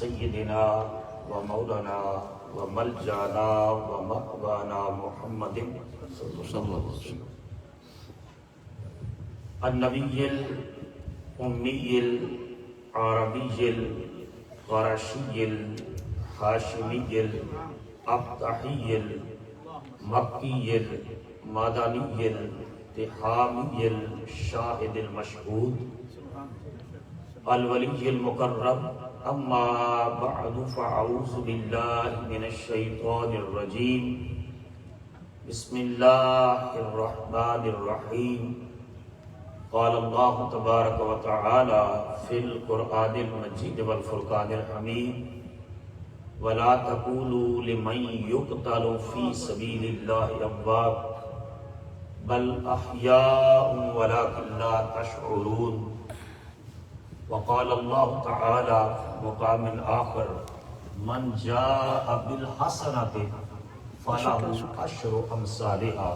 سيدنا ومولانا وملجانا ومأوانا محمد صلى الله عليه وسلم النبي الأمي العربي القرشي الهاشمي الأبطحي المكي المدني التحامي الشاهد المشهود الولي المقرب أما بعد فأعوذ بالله من الشيطان الرجيم بسم الله الرحمن الرحيم قال الله تبارك وتعالى في القرآن المجيد والفرقان الحميد ولا تقولوا لمن يقتل في سبيل الله أموات بل أحياء ولكن لا تشعرون وقال الله تعالى مقام آخر من جاء بالحسنة فله عشر أمثالها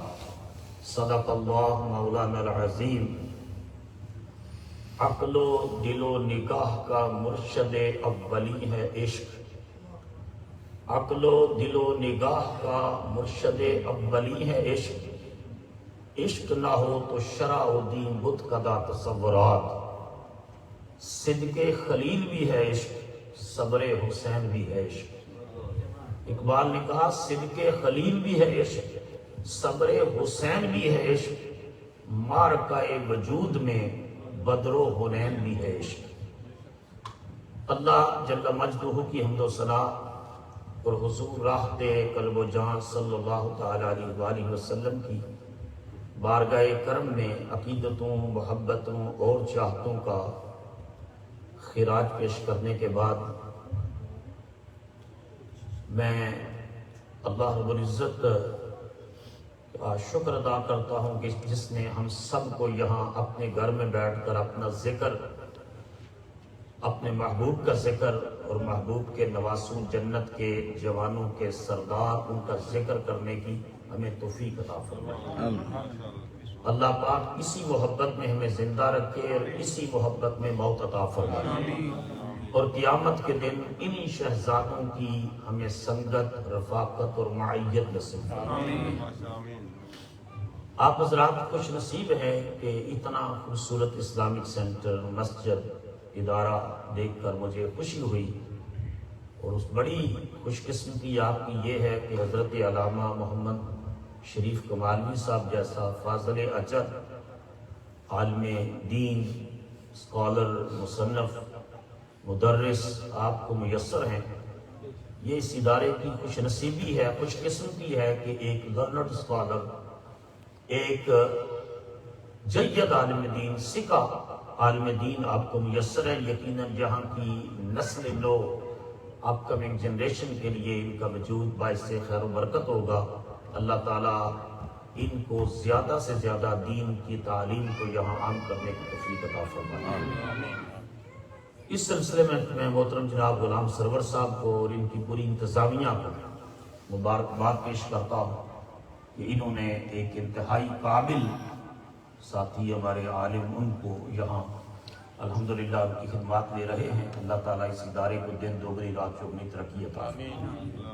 صدق الله مولانا العظیم۔ عقل و دل و نگاہ کا مرشد اولی ہے عشق، عقل و دل و نگاہ کا مرشد اولی ہے عشق، عشق نہ ہو تو شرع و دین بت کدا تصورات، صدق خلیل بھی ہے عشق، صبر حسین بھی ہے عشق۔ اقبال نے کہا صدق خلیل بھی ہے عشق، صبر حسین بھی ہے عشق، معرکہ وجود میں بدر و حنین بھی ہے عشق۔ اللہ جل مجدہ کی حمد و ثنا اور حضور راحت قلب و جان صلی اللہ تعالی علیہ وآلہ وسلم کی بارگاہ کرم میں عقیدتوں، محبتوں اور چاہتوں کا خراج پیش کرنے کے بعد میں اللہ رب العزت کا شکر ادا کرتا ہوں کہ جس نے ہم سب کو یہاں اپنے گھر میں بیٹھ کر اپنا ذکر، اپنے محبوب کا ذکر اور محبوب کے نواسوں، جنت کے جوانوں کے سردار، ان کا ذکر کرنے کی ہمیں توفیق عطا فرمائے۔ اللہ پاک اسی محبت میں ہمیں زندہ رکھے اور اسی محبت میں موت عطا فرمائے، اور قیامت کے دن انہی شہزادوں کی ہمیں سنگت، رفاقت اور معیت نصیب فرمائے۔ آپ حضرات خوش نصیب ہیں کہ اتنا خوبصورت اسلامک سینٹر، مسجد، ادارہ دیکھ کر مجھے خوشی ہوئی، اور اس بڑی خوش قسمتی آپ کی یہ ہے کہ حضرت علامہ محمد شریف کمالوی صاحب جیسا فاضل اجر عالم دین، اسکالر، مصنف، مدرس آپ کو میسر ہیں۔ یہ اس ادارے کی خوش نصیبی ہے، خوش قسمتی ہے کہ ایک لرنڈ اسکالر، ایک جید عالم دین، سکہ عالم دین آپ کو میسر ہے۔ یقیناً جہاں کی نسل نو، اپ کمنگ جنریشن کے لیے ان کا وجود باعث خیر و برکت ہوگا۔ اللہ تعالیٰ ان کو زیادہ سے زیادہ دین کی تعلیم کو یہاں عام کرنے کی توفیق عطا فرمائے۔ اس سلسلے میں محترم جناب غلام سرور صاحب کو اور ان کی پوری انتظامیہ کو مبارکباد پیش کرتا ہوں کہ انہوں نے ایک انتہائی قابل ساتھی ہمارے عالم ان کو یہاں الحمدللہ ان کی خدمات لے رہے ہیں۔ اللہ تعالیٰ اس ادارے کو دن دوگنی رات چوگنی ترقی عطا فرمائے،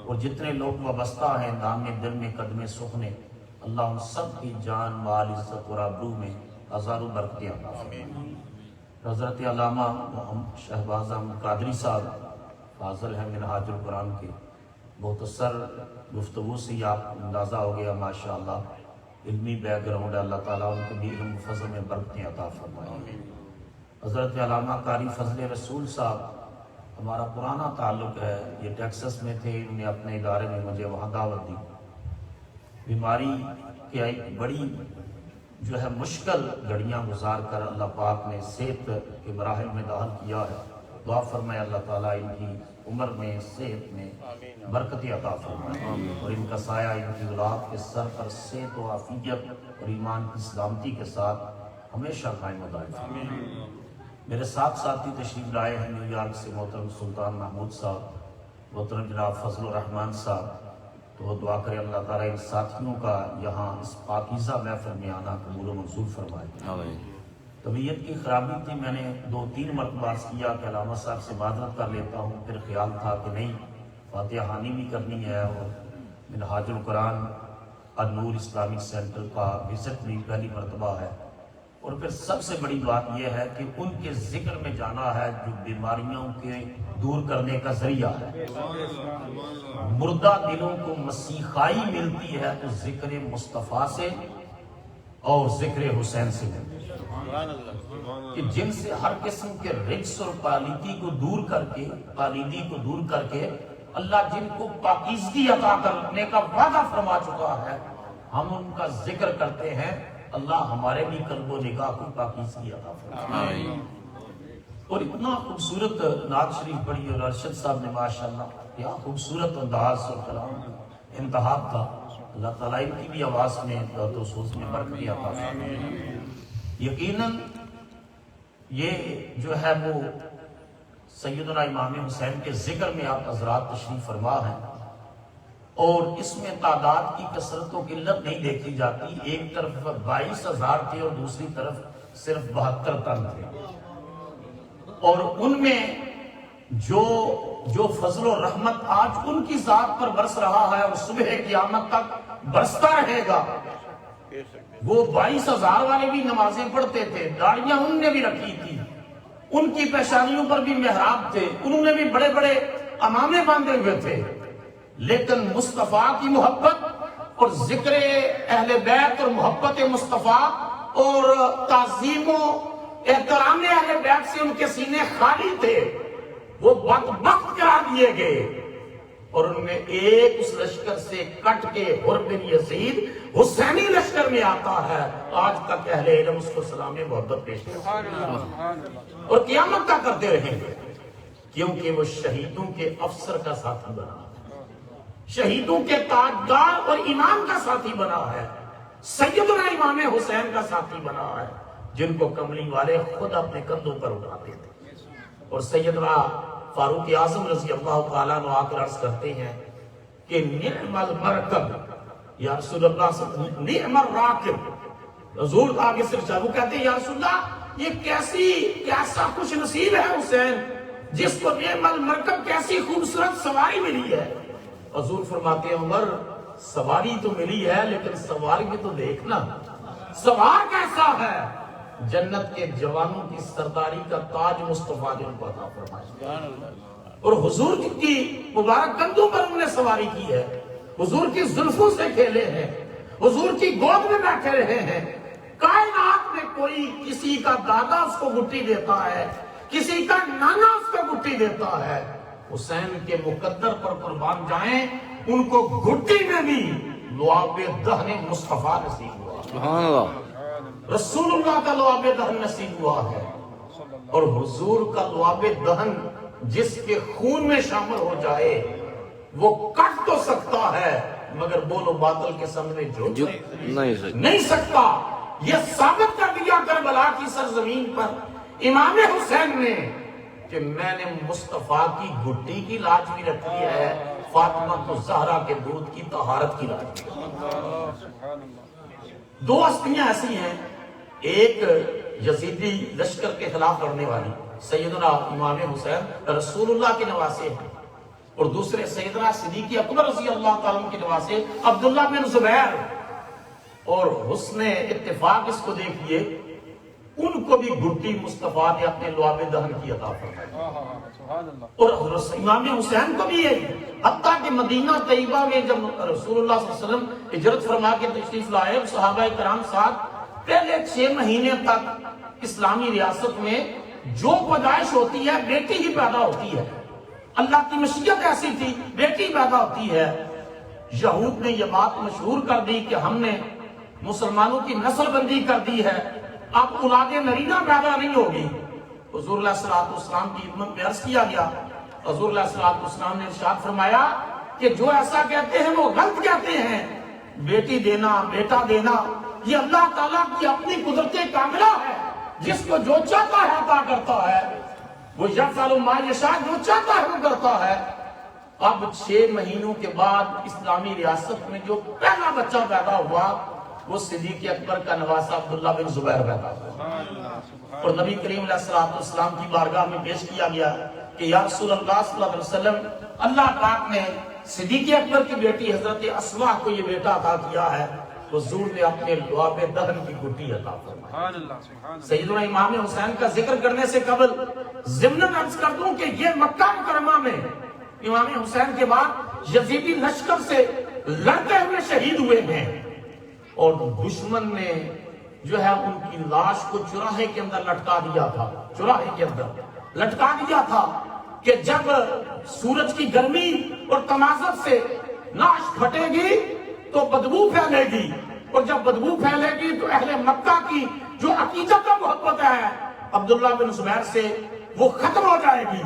اور جتنے لوگ وابستہ ہیں نام دل میں قدم سخنے، اللہ ان سب کی جان، مال، عزت اور آبرو میں ہزاروں برکتیں عطا فرمائے۔ حضرت علامہ محمد شہباز احمد قادری صاحب فاضل ہیں منہاج القرآن کے، مختصر گفتگو سے ہی آپ اندازہ ہو گیا ماشاءاللہ علمی بیک گراؤنڈ ہے۔ اللہ تعالیٰ ان کے بھی علم و فضل میں برکتیں عطا فرمائے۔ حضرت علامہ قاری فضل رسول صاحب، ہمارا پرانا تعلق ہے، یہ ٹیکسس میں تھے، انہوں نے اپنے ادارے میں مجھے وہاں دعوت دی۔ بیماری کے ایک بڑی جو ہے مشکل گھڑیاں گزار کر اللہ پاک نے صحت کے مراحل میں داخل کیا ہے۔ دعا فرمائے اللہ تعالیٰ ان کی عمر میں، صحت میں برکت عطا فرمائے، اور ان کا سایہ ان کی اولاد کے سر پر صحت و عافیت اور ایمان کی سلامتی کے ساتھ ہمیشہ قائم و دائم فرمائے۔ میرے ساتھ ساتھی تشریف لائے ہیں نیو یارک سے محترم سلطان محمود صاحب، محترم جناب فضل الرحمان صاحب، تو دعا کریں اللہ تعالیٰ ان ساتھیوں کا یہاں اس پاکیزہ محفل میں آنا قبول و منظور فرمائے۔ طبیعت کی خرابی تھی، میں نے 2-3 مرتبہ عرض کیا کہ علامہ صاحب سے معذرت کر لیتا ہوں، پھر خیال تھا کہ نہیں فاتحہ خوانی بھی کرنی ہے اور منہاج القرآن النور اسلامک سینٹر کا وزٹ بھی پہلی مرتبہ ہے، اور پھر سب سے بڑی بات یہ ہے کہ ان کے ذکر میں جانا ہے جو بیماریوں کے دور کرنے کا ذریعہ ہے۔ مردہ دلوں کو مسیحائی ملتی ہے تو ذکر مصطفیٰ سے اور ذکر حسین سے ملتی ہے، کہ جن سے ہر قسم کے رجس اور پالیدی کو دور کر کے اللہ جن کو پاکیزگی عطا کرنے کا وعدہ فرما چکا ہے، ہم ان کا ذکر کرتے ہیں، اللہ ہمارے بھی قلب و نگاہ کو پاکیزگی عطا فرمائے۔ اور اتنا خوبصورت نعت شریف پڑھی اور ارشد صاحب نے ماشاءاللہ کیا خوبصورت انداز اور کلام انتہا تھا۔ اللہ تعالیٰ ان کی بھی آواز میں درد و سوز میں برکت عطا فرمائے۔ یقیناً یہ جو ہے وہ سیدنا امام حسین کے ذکر میں آپ حضرات تشریف فرما ہیں، اور اس میں تعداد کی کثرت و قلت نہیں دیکھی جاتی۔ ایک طرف 22,000 تھے اور دوسری طرف صرف 72 تن تھے، اور ان میں جو فضل و رحمت آج ان کی ذات پر برس رہا ہے اور صبح قیامت تک برستا رہے گا، وہ 22,000 والے بھی نمازیں پڑھتے تھے، داڑیاں ان نے بھی رکھی تھی، ان کی پیشانیوں پر بھی محراب تھے، انہوں نے بھی بڑے بڑے امامے باندھے ہوئے تھے، لیکن مصطفیٰ کی محبت اور ذکر اہل بیت اور محبت مصطفیٰ اور تعظیم و احترام اہل بیت سے ان کے سینے خالی تھے، وہ بدبخت قرار دیے گئے، اور ان میں ایک اس لشکر سے کٹ کے حر بن یزید حسینی لشکر میں آتا ہے، آج تک اہل علم اس کو سلام محبت پیش کرتے ہیں اور قیامت کا کرتے رہیں گے، کیونکہ وہ شہیدوں کے افسر کا ساتھی بنا ہے، شہیدوں کے تاجدار اور امام کا ساتھی بنا ہے، سیدنا امام حسین کا ساتھی بنا ہے، جن کو کملی والے خود اپنے کندھوں پر اٹھاتے تھے۔ اور سیدنا فاروق اعظم رضی اللہ تعالیٰ عنہ آ کر عرض کرتے ہیں کہ نعم المرکب یا رسول اللہ صلی اللہ علیہ وسلم، نعم الراکب، حضور آگے سے چاہو کہتے ہیں یا رسول اللہ یہ کیسا خوش نصیب ہے حسین جس کو نعم المرکب کیسی خوبصورت سواری ملی ہے۔ حضور فرماتے ہیں عمر سواری تو ملی ہے لیکن سواری بھی تو دیکھنا، سوار کیسا ہے؟ جنت کے جوانوں کی سرداری کا تاج مصطفیٰ نے ان کو عطا فرمایا، اور حضور کی مبارک کندھوں پر انہوں نے سواری کی ہے، حضور کی زلفوں سے کھیلے ہیں، حضور کی گود میں بیٹھے رہے ہیں، کائنات میں کوئی کسی کا دادا اس کو گٹی دیتا ہے، کسی کا نانا اس کو گٹی دیتا ہے، حسین کے مقدر پر قربان جائیں، ان کو گھٹی میں بھی لعاب دہن مصطفیٰ نصیب ہوا، سبحان اللہ، رسول اللہ کا لعاب دہن نصیب ہوا ہے، اور حضور کا لعاب دہن جس کے خون میں شامل ہو جائے وہ کٹ تو سکتا ہے مگر بول و باطل کے سامنے جھوٹ نہیں سکتا۔ یہ ثابت کر دیا کربلا کی سرزمین پر امام حسین نے کہ میں نے مصطفیٰ کی گھٹی کی لاج بھی رکھی ہے، فاطمہ تو زہرا کے دودھ کی طہارت کی لاج بھی۔ دو ہستیاں ایسی ہیں، ایک یزیدی لشکر کے خلاف لڑنے والی سیدنا امام حسین رسول اللہ کے نواسے ہیں، اور دوسرے سیدنا صدیق اکبر رضی اللہ تعالیٰ کے نواسے عبداللہ بن زبیر، اور حسن اتفاق اس کو دیکھئے ان کو بھی گھٹی مصطفیٰ نے اپنے لعاب دہن کی عطا فرمائی، اور امام حسین کو بھی ہے، حتیٰ کہ مدینہ طیبہ میں جب رسول اللہ صلی اللہ علیہ وسلم ہجرت فرما کے تشریف لائے، صحابہ کرام ساتھ پہلے 6 مہینے تک اسلامی ریاست میں جو پیدائش ہوتی ہے بیٹی ہی پیدا ہوتی ہے، اللہ کی مشیت ایسی تھی بیٹی پیدا ہوتی ہے۔ یہود نے یہ بات مشہور کر دی کہ ہم نے مسلمانوں کی نسل بندی کر دی ہے، اب اولاد نرینہ پیدا نہیں ہوگی۔ حضور علیہ السلام کی خدمت میں عرض کیا گیا، حضور علیہ السلام نے ارشاد فرمایا کہ جو ایسا کہتے ہیں وہ غلط کہتے ہیں، بیٹی دینا بیٹا دینا یہ اللہ تعالیٰ کی اپنی قدرت کاملہ ہے، جس کو جو چاہتا ہے عطا کرتا ہے، وہ یفعل ما یشاء، جو چاہتا ہے وہ کرتا ہے۔ اب 6 مہینوں کے بعد اسلامی ریاست میں جو پہلا بچہ پیدا ہوا وہ صدیق اکبر کا نواسا عبداللہ بن زبیر پیدا ہوا اور نبی کریم علیہ السلام کی بارگاہ میں پیش کیا گیا کہ یا رسول اللہ صلی اللہ علیہ وسلم، اللہ پاک نے صدیق اکبر کی بیٹی حضرت اسماء کو یہ بیٹا عطا کیا ہے، حضور نے اپنے لعاب دہن کی گٹی عطا فرمائی۔ سیدنا امام حسین کا ذکر کرنے سے قبل ضمناً عرض کر دوں کہ یہ مکہ مکرمہ میں امام حسین کے بعد یزیدی لشکر سے لڑتے ہوئے شہید ہوئے ہیں، اور دشمن نے جو ہے ان کی لاش کو چوراہے کے اندر لٹکا دیا تھا، چوراہے کے اندر لٹکا دیا تھا کہ جب سورج کی گرمی اور تمازت سے لاش پھٹے گی تو بدبو پھیلے گی، اور جب بدبو پھیلے گی تو اہل مکہ کی جو عقیدت و محبت ہے عبداللہ بن زبیر سے وہ ختم ہو جائے گی۔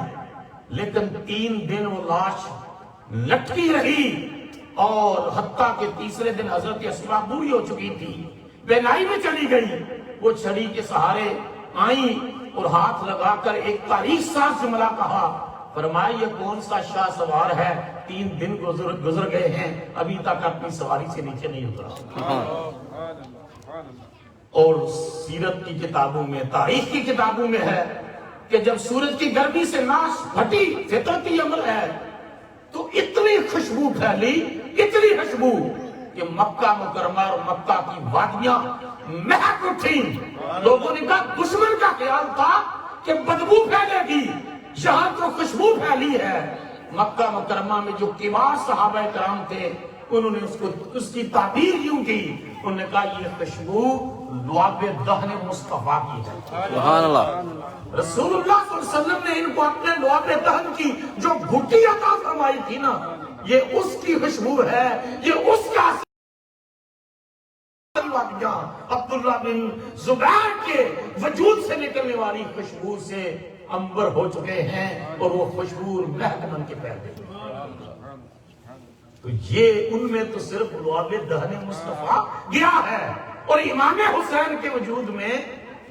لیکن 3 دن وہ لاش لٹکی رہی، اور حتیٰ کہ تیسرے دن حضرت اسماء بوڑھی ہو چکی تھی، بینائی میں چلی گئی، وہ چھڑی کے سہارے آئیں اور ہاتھ لگا کر ایک تاریخ ساز جملہ کہا، فرمایا یہ کون سا شاہ سوار ہے، 3 دن گزر گئے ہیں ابھی تک اپنی سواری سے نیچے نہیں اترا۔ اور سیرت کی کتابوں میں، تاریخ کی کتابوں میں ہے کہ جب سورج کی گرمی سے لاش پھٹی، فطرتی عمل ہے، تو اتنی خوشبو پھیلی، اتنی خوشبو کہ مکہ مکرمہ اور مکہ کی وادیاں مہک اٹھیں۔ لوگوں نے کہا دشمن کا خیال تھا کہ بدبو پھیلے گی، یہاں تو خوشبو پھیلی ہے۔ مکہ مکرمہ میں جو کبار صحابہ کرام تھے انہوں نے اس کی تعبیر یوں کی، انہوں نے کہا یہ خوشبو لعاب دہن مصطفیٰ کی ہے۔ سبحان اللہ۔ رسول اللہ صلی اللہ علیہ وسلم نے ان کو اپنے لعاب دہن کی جو گھٹی عطا فرمائی تھی نا، یہ اس کی خوشبو ہے، یہ اس کا عبداللہ بن زبیر کے وجود سے نکلنے والی خوشبو سے انبر ہو چکے ہیں، اور وہ خوشبو مہک بن کے پھیل گئی۔ تو یہ ان میں تو صرف لعاب دہن مصطفیٰ گیا ہے، اور امام حسین کے وجود میں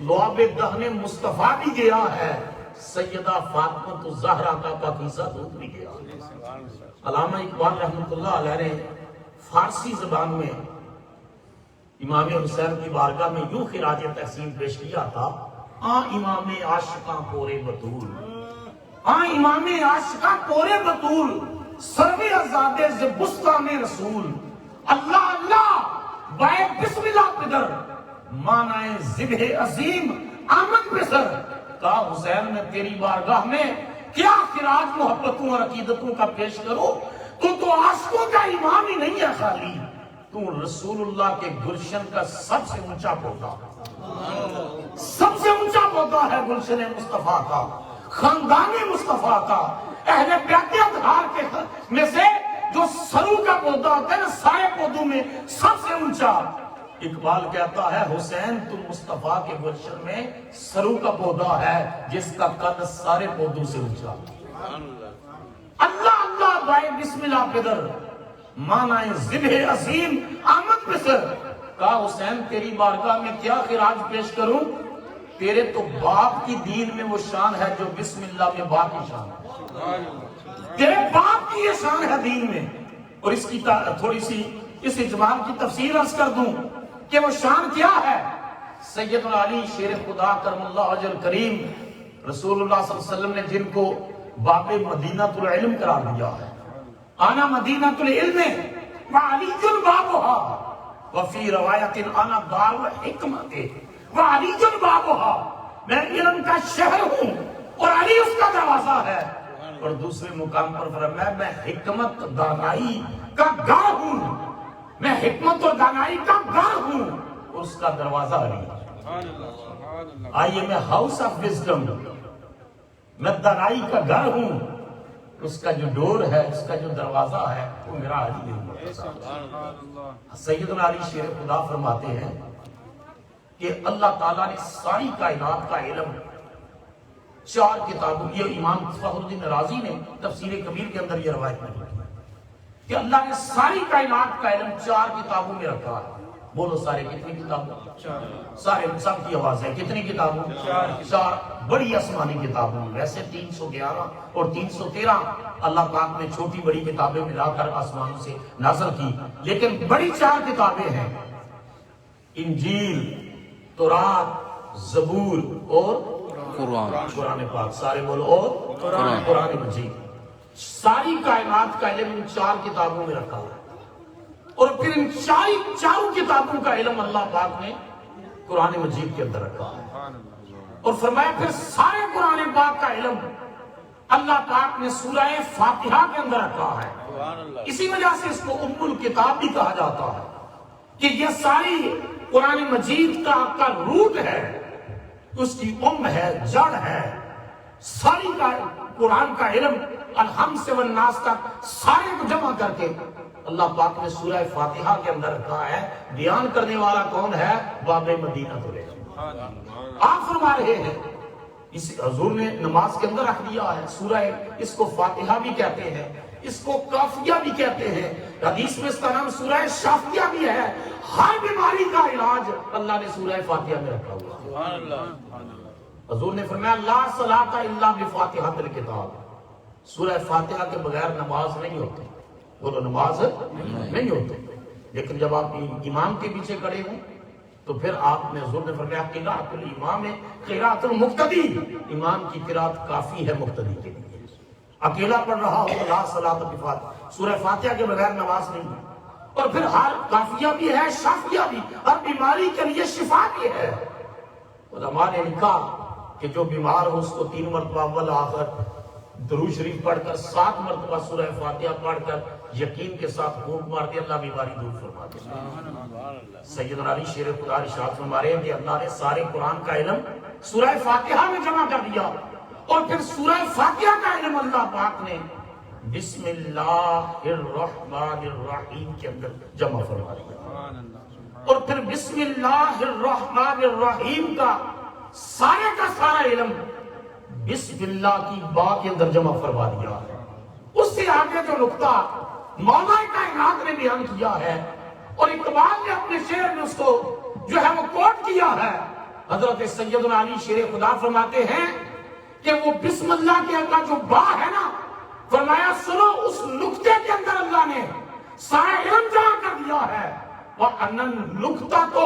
لعاب دہن مصطفیٰ بھی گیا ہے، سیدہ فاطمہ الزہرا کا پاکیزہ دودھ بھی گیا ہے۔ علامہ اقبال رحمۃ اللہ علیہ نے فارسی زبان میں امام حسین کی بارگاہ میں یوں خراج تحسین پیش کیا تھا، آ امام عاشقاں پورے بطول، آ امام عاشقاں پورے بطول، سروے ازادے سے بستان رسول، اللہ اللہ بائے بسم اللہ پدر، مانائے ذبح عظیم آمد بسر۔ کہا حسین میں تیری بارگاہ میں کیا خراج محبتوں اور عقیدتوں کا پیش کرو، تو عاشقوں کا امام ہی نہیں ہے خالی، تو رسول اللہ کے گلشن کا سب سے اونچا پودا، سب سے اونچا پودا ہے گلشن مصطفیٰ کا، خاندان مصطفیٰ کا، اہل بیت اطہار کے میں سے جو سرو کا پودا ہوتا ہے نا، سارے پودوں میں سب سے اونچا۔ اقبال کہتا ہے حسین تم مصطفیٰ کے گلشن میں سرو کا پودا ہے جس کا قد سارے پودوں سے اونچا۔ اللہ اللہ بائے بسم اللہ پدر، مانائے ذبح عظیم آمد بسر۔ کہا حسین تیری بارگاہ میں کیا خراج پیش کروں، تیرے تو باپ کی دین میں وہ شان ہے جو بسم اللہ میں باپ کی شان ہے، تیرے باپ کی یہ شان ہے دین میں۔ اور اس کی تھوڑی سی اس اجمال کی تفسیر عرض کر دوں کہ وہ شان کیا ہے۔ سیدنا علی شیر خدا کرم اللہ وجہ الکریم، رسول اللہ صلی اللہ علیہ وسلم نے جن کو باب مدینہ العلم قرار دیا ہے، آنا مدینہ العلم وعلی بابہا، وفی روایت انا دار حکمت وعلی بابہا، میں علم کا شہر ہوں اور علی اس کا دروازہ ہے۔ اور دوسرے مقام پر فرمایا میں حکمت دانائی کا گھر ہوں، میں حکمت اور دانائی کا گھر ہوں، اس کا دروازہ علی۔ آئیے میں ہاؤس آف وزڈم، میں دانائی کا گھر ہوں، اس کا جو ڈور ہے، اس کا جو دروازہ ہے وہ میرا علی ہے۔ سیدنا علی شیر خدا فرماتے ہیں کہ اللہ تعالیٰ نے ساری کائنات کا علم 4 کتابوں، یہ امام فخر الدین رازی نے تفسیر کبیر کے اندر یہ روایت نہیں کی کہ اللہ نے ساری کائنات کا علم 4 کتابوں میں رکھا ہے۔ بولو سارے کتنی کتابوں؟ سارے سب کی آواز ہے، کتنی کتابوں؟ 4 بڑی آسمانی کتابوں میں، ویسے 311 اور 313 اللہ پاک نے چھوٹی بڑی کتابیں ملا کر آسمانوں سے نازل کی، لیکن بڑی 4 کتابیں ہیں۔ انجیل، تورات، زبور اور قرآن پاک، سارے بولو، اور قرآن مجید. ساری کائنات کا علم ان 4 کتابوں میں رکھا ہے، اور پھر ان چاروں کتابوں کا علم اللہ پاک نے قرآن مجید کے اندر رکھا ہے. اور فرمایا پھر سارے قرآن پاک کا علم اللہ پاک نے سورہ فاتحہ کے اندر رکھا ہے. اسی وجہ سے اس کو ام الکتاب بھی کہا جاتا ہے کہ یہ ساری قرآن مجید کا روٹ ہے، اس کی ہے، جڑ ہے. ساری کا قرآن کا علم الحمد سے والناس تک سارے کو جمع کر کے اللہ پاک نے سورہ فاتحہ کے اندر رکھا ہے. بیان کرنے والا کون ہے؟ باب مدینہ تو لے آپ فرما رہے ہیں. اس حضور نے نماز کے اندر رکھ دیا ہے سورہ، اس کو فاتحہ بھی کہتے ہیں، اس کو کافیہ بھی کہتے ہیں. حدیث میں اس کا نام سورہ شافیہ بھی ہے. ہر بیماری کا علاج اللہ نے سورہ فاتحہ میں رکھا ہوا. حضور نے فرمایا لا صلاۃ الا بفاتحۃ الکتاب، سورہ فاتحہ کے بغیر نماز نہیں ہوتی. بولو نماز نہیں ہوتی. لیکن جب آپ امام کے پیچھے کھڑے ہوں تو پھر آپ نے حضور نے فرمایا قراءۃ الامام قراءۃ المقتدی، امام کی قراءت کافی ہے مقتدی کے لیے. اکیلا پڑھ رہا ہو لا صلاۃ بفاتحہ، سورہ فاتحہ کے بغیر نماز نہیں ہے. اور پھر ہر کافیہ بھی ہے، شافیہ بھی، ہر بیماری کے لیے شفا بھی ہے. علماء نے لکھا کہ جو بیمار ہو اس کو 3 مرتبہ اول آخر درود شریف پڑھ کر 7 مرتبہ سورہ فاتحہ پڑھ کر یقین کے ساتھ پھونک مار دے، اللہ بیماری دور فرما دے. سیدنا علی شیر خدا ارشاد فرما رہے ہیں کہ اللہ نے سارے قرآن کا علم سورہ فاتحہ میں جمع کر دیا، اور پھر سورہ فاتحہ کا علم اللہ پاک نے بسم اللہ الرحمن الرحیم کے اندر جمع فرما دیا. اور پھر بسم اللہ الرحمن الرحیم کا سارا علم بسم اللہ کی با کے اندر جمع فرما دیا. اس سے آگے جو نقطہ مولا کائنات نے بیان کیا ہے، اور اقبال نے اپنے شعر میں اس کو جو ہے وہ کوٹ کیا ہے. حضرت سیدنا علی شیر خدا فرماتے ہیں کہ وہ بسم اللہ کے اندر جو با ہے نا، فرمایا سنو اس نقطے کے اندر اللہ نے سارا علم جمع کر دیا ہے. وَأَنَّ النُّقْطَةُ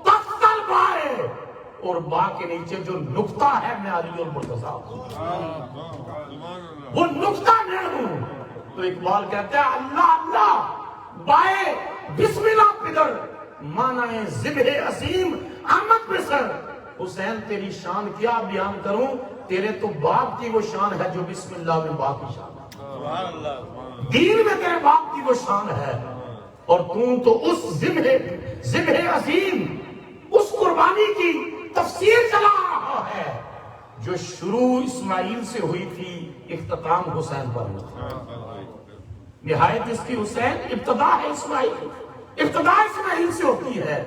تَحْتَ الْبَاءِ، اور با کے نیچے جو نقطہ ہے میں علی المرتضیٰ ہوں، وہ نقطہ میں ہوں. تو اقبال کہتا ہے اللہ اللہ بائے بسم اللہ پدر، معنی ذبح عظیم احمد بسر. حسین تیری شان کیا بیان کروں، تیرے تو باپ کی وہ شان ہے جو بسم اللہ میں باپ کی شان ہے. دین میں تیرے باپ کی وہ شان ہے، اور تو اس ذبح عظیم، اس قربانی کی تفسیر چلا رہا ہے جو شروع اسماعیل سے ہوئی تھی، اختتام حسین پر ہوئی. نہایت اس کی حسین ابتدا ہے اسماعیل، ابتدا اسماعیل سے ہوتی ہے،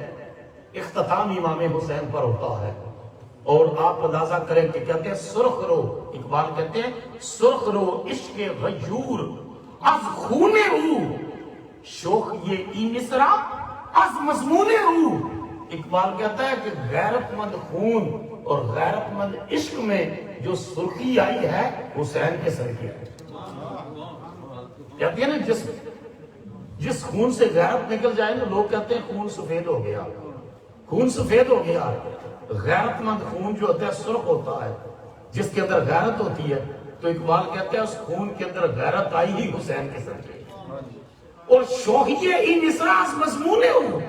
اختتام امام حسین پر ہوتا ہے. اور آپ اندازہ کریں کہ کہتے ہیں سرخ رو، اقبال کہتے ہیں سرخ رو عشق غیور از خون رو، شوخ یہ ای مصرع از مضمون رو. اقبال کہتا ہے کہ غیرت مند خون اور غیرت مند عشق میں جو سرخی آئی ہے حسین کے سر کی ہے. کہتے ہیں نا جس خون سے غیرت نکل جائے نا، لوگ کہتے ہیں خون سفید ہو گیا، خون سفید ہو گیا. غیرت مند خون جو ہوتا ہے سرخ ہوتا ہے، جس کے اندر غیرت ہوتی ہے. تو اقبال کہتے ہیں اس خون کے اندر غیرت آئی ہی حسین کے سر کی. اور شوخیہ ای مصرع از مضمون ہوں،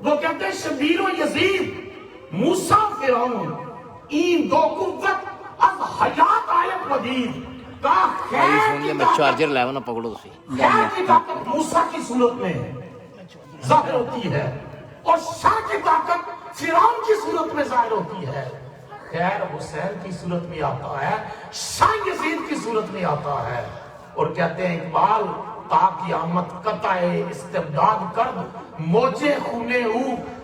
وہ کہتے ہیں شبیر و یزید موسیٰ فرعون این دو قوت از حیات آیت ودید. کہا خیر کی طاقت موسیٰ کی صورت میں ظاہر ہوتی ہے، اور شر کی طاقت فرعون کی صورت میں ظاہر ہوتی ہے. خیر حسین کی صورت میں آتا ہے، شر یزید کی صورت میں آتا ہے. اور کہتے ہیں اقبال تا قیامت قطع استبداد کرد موجے خونے او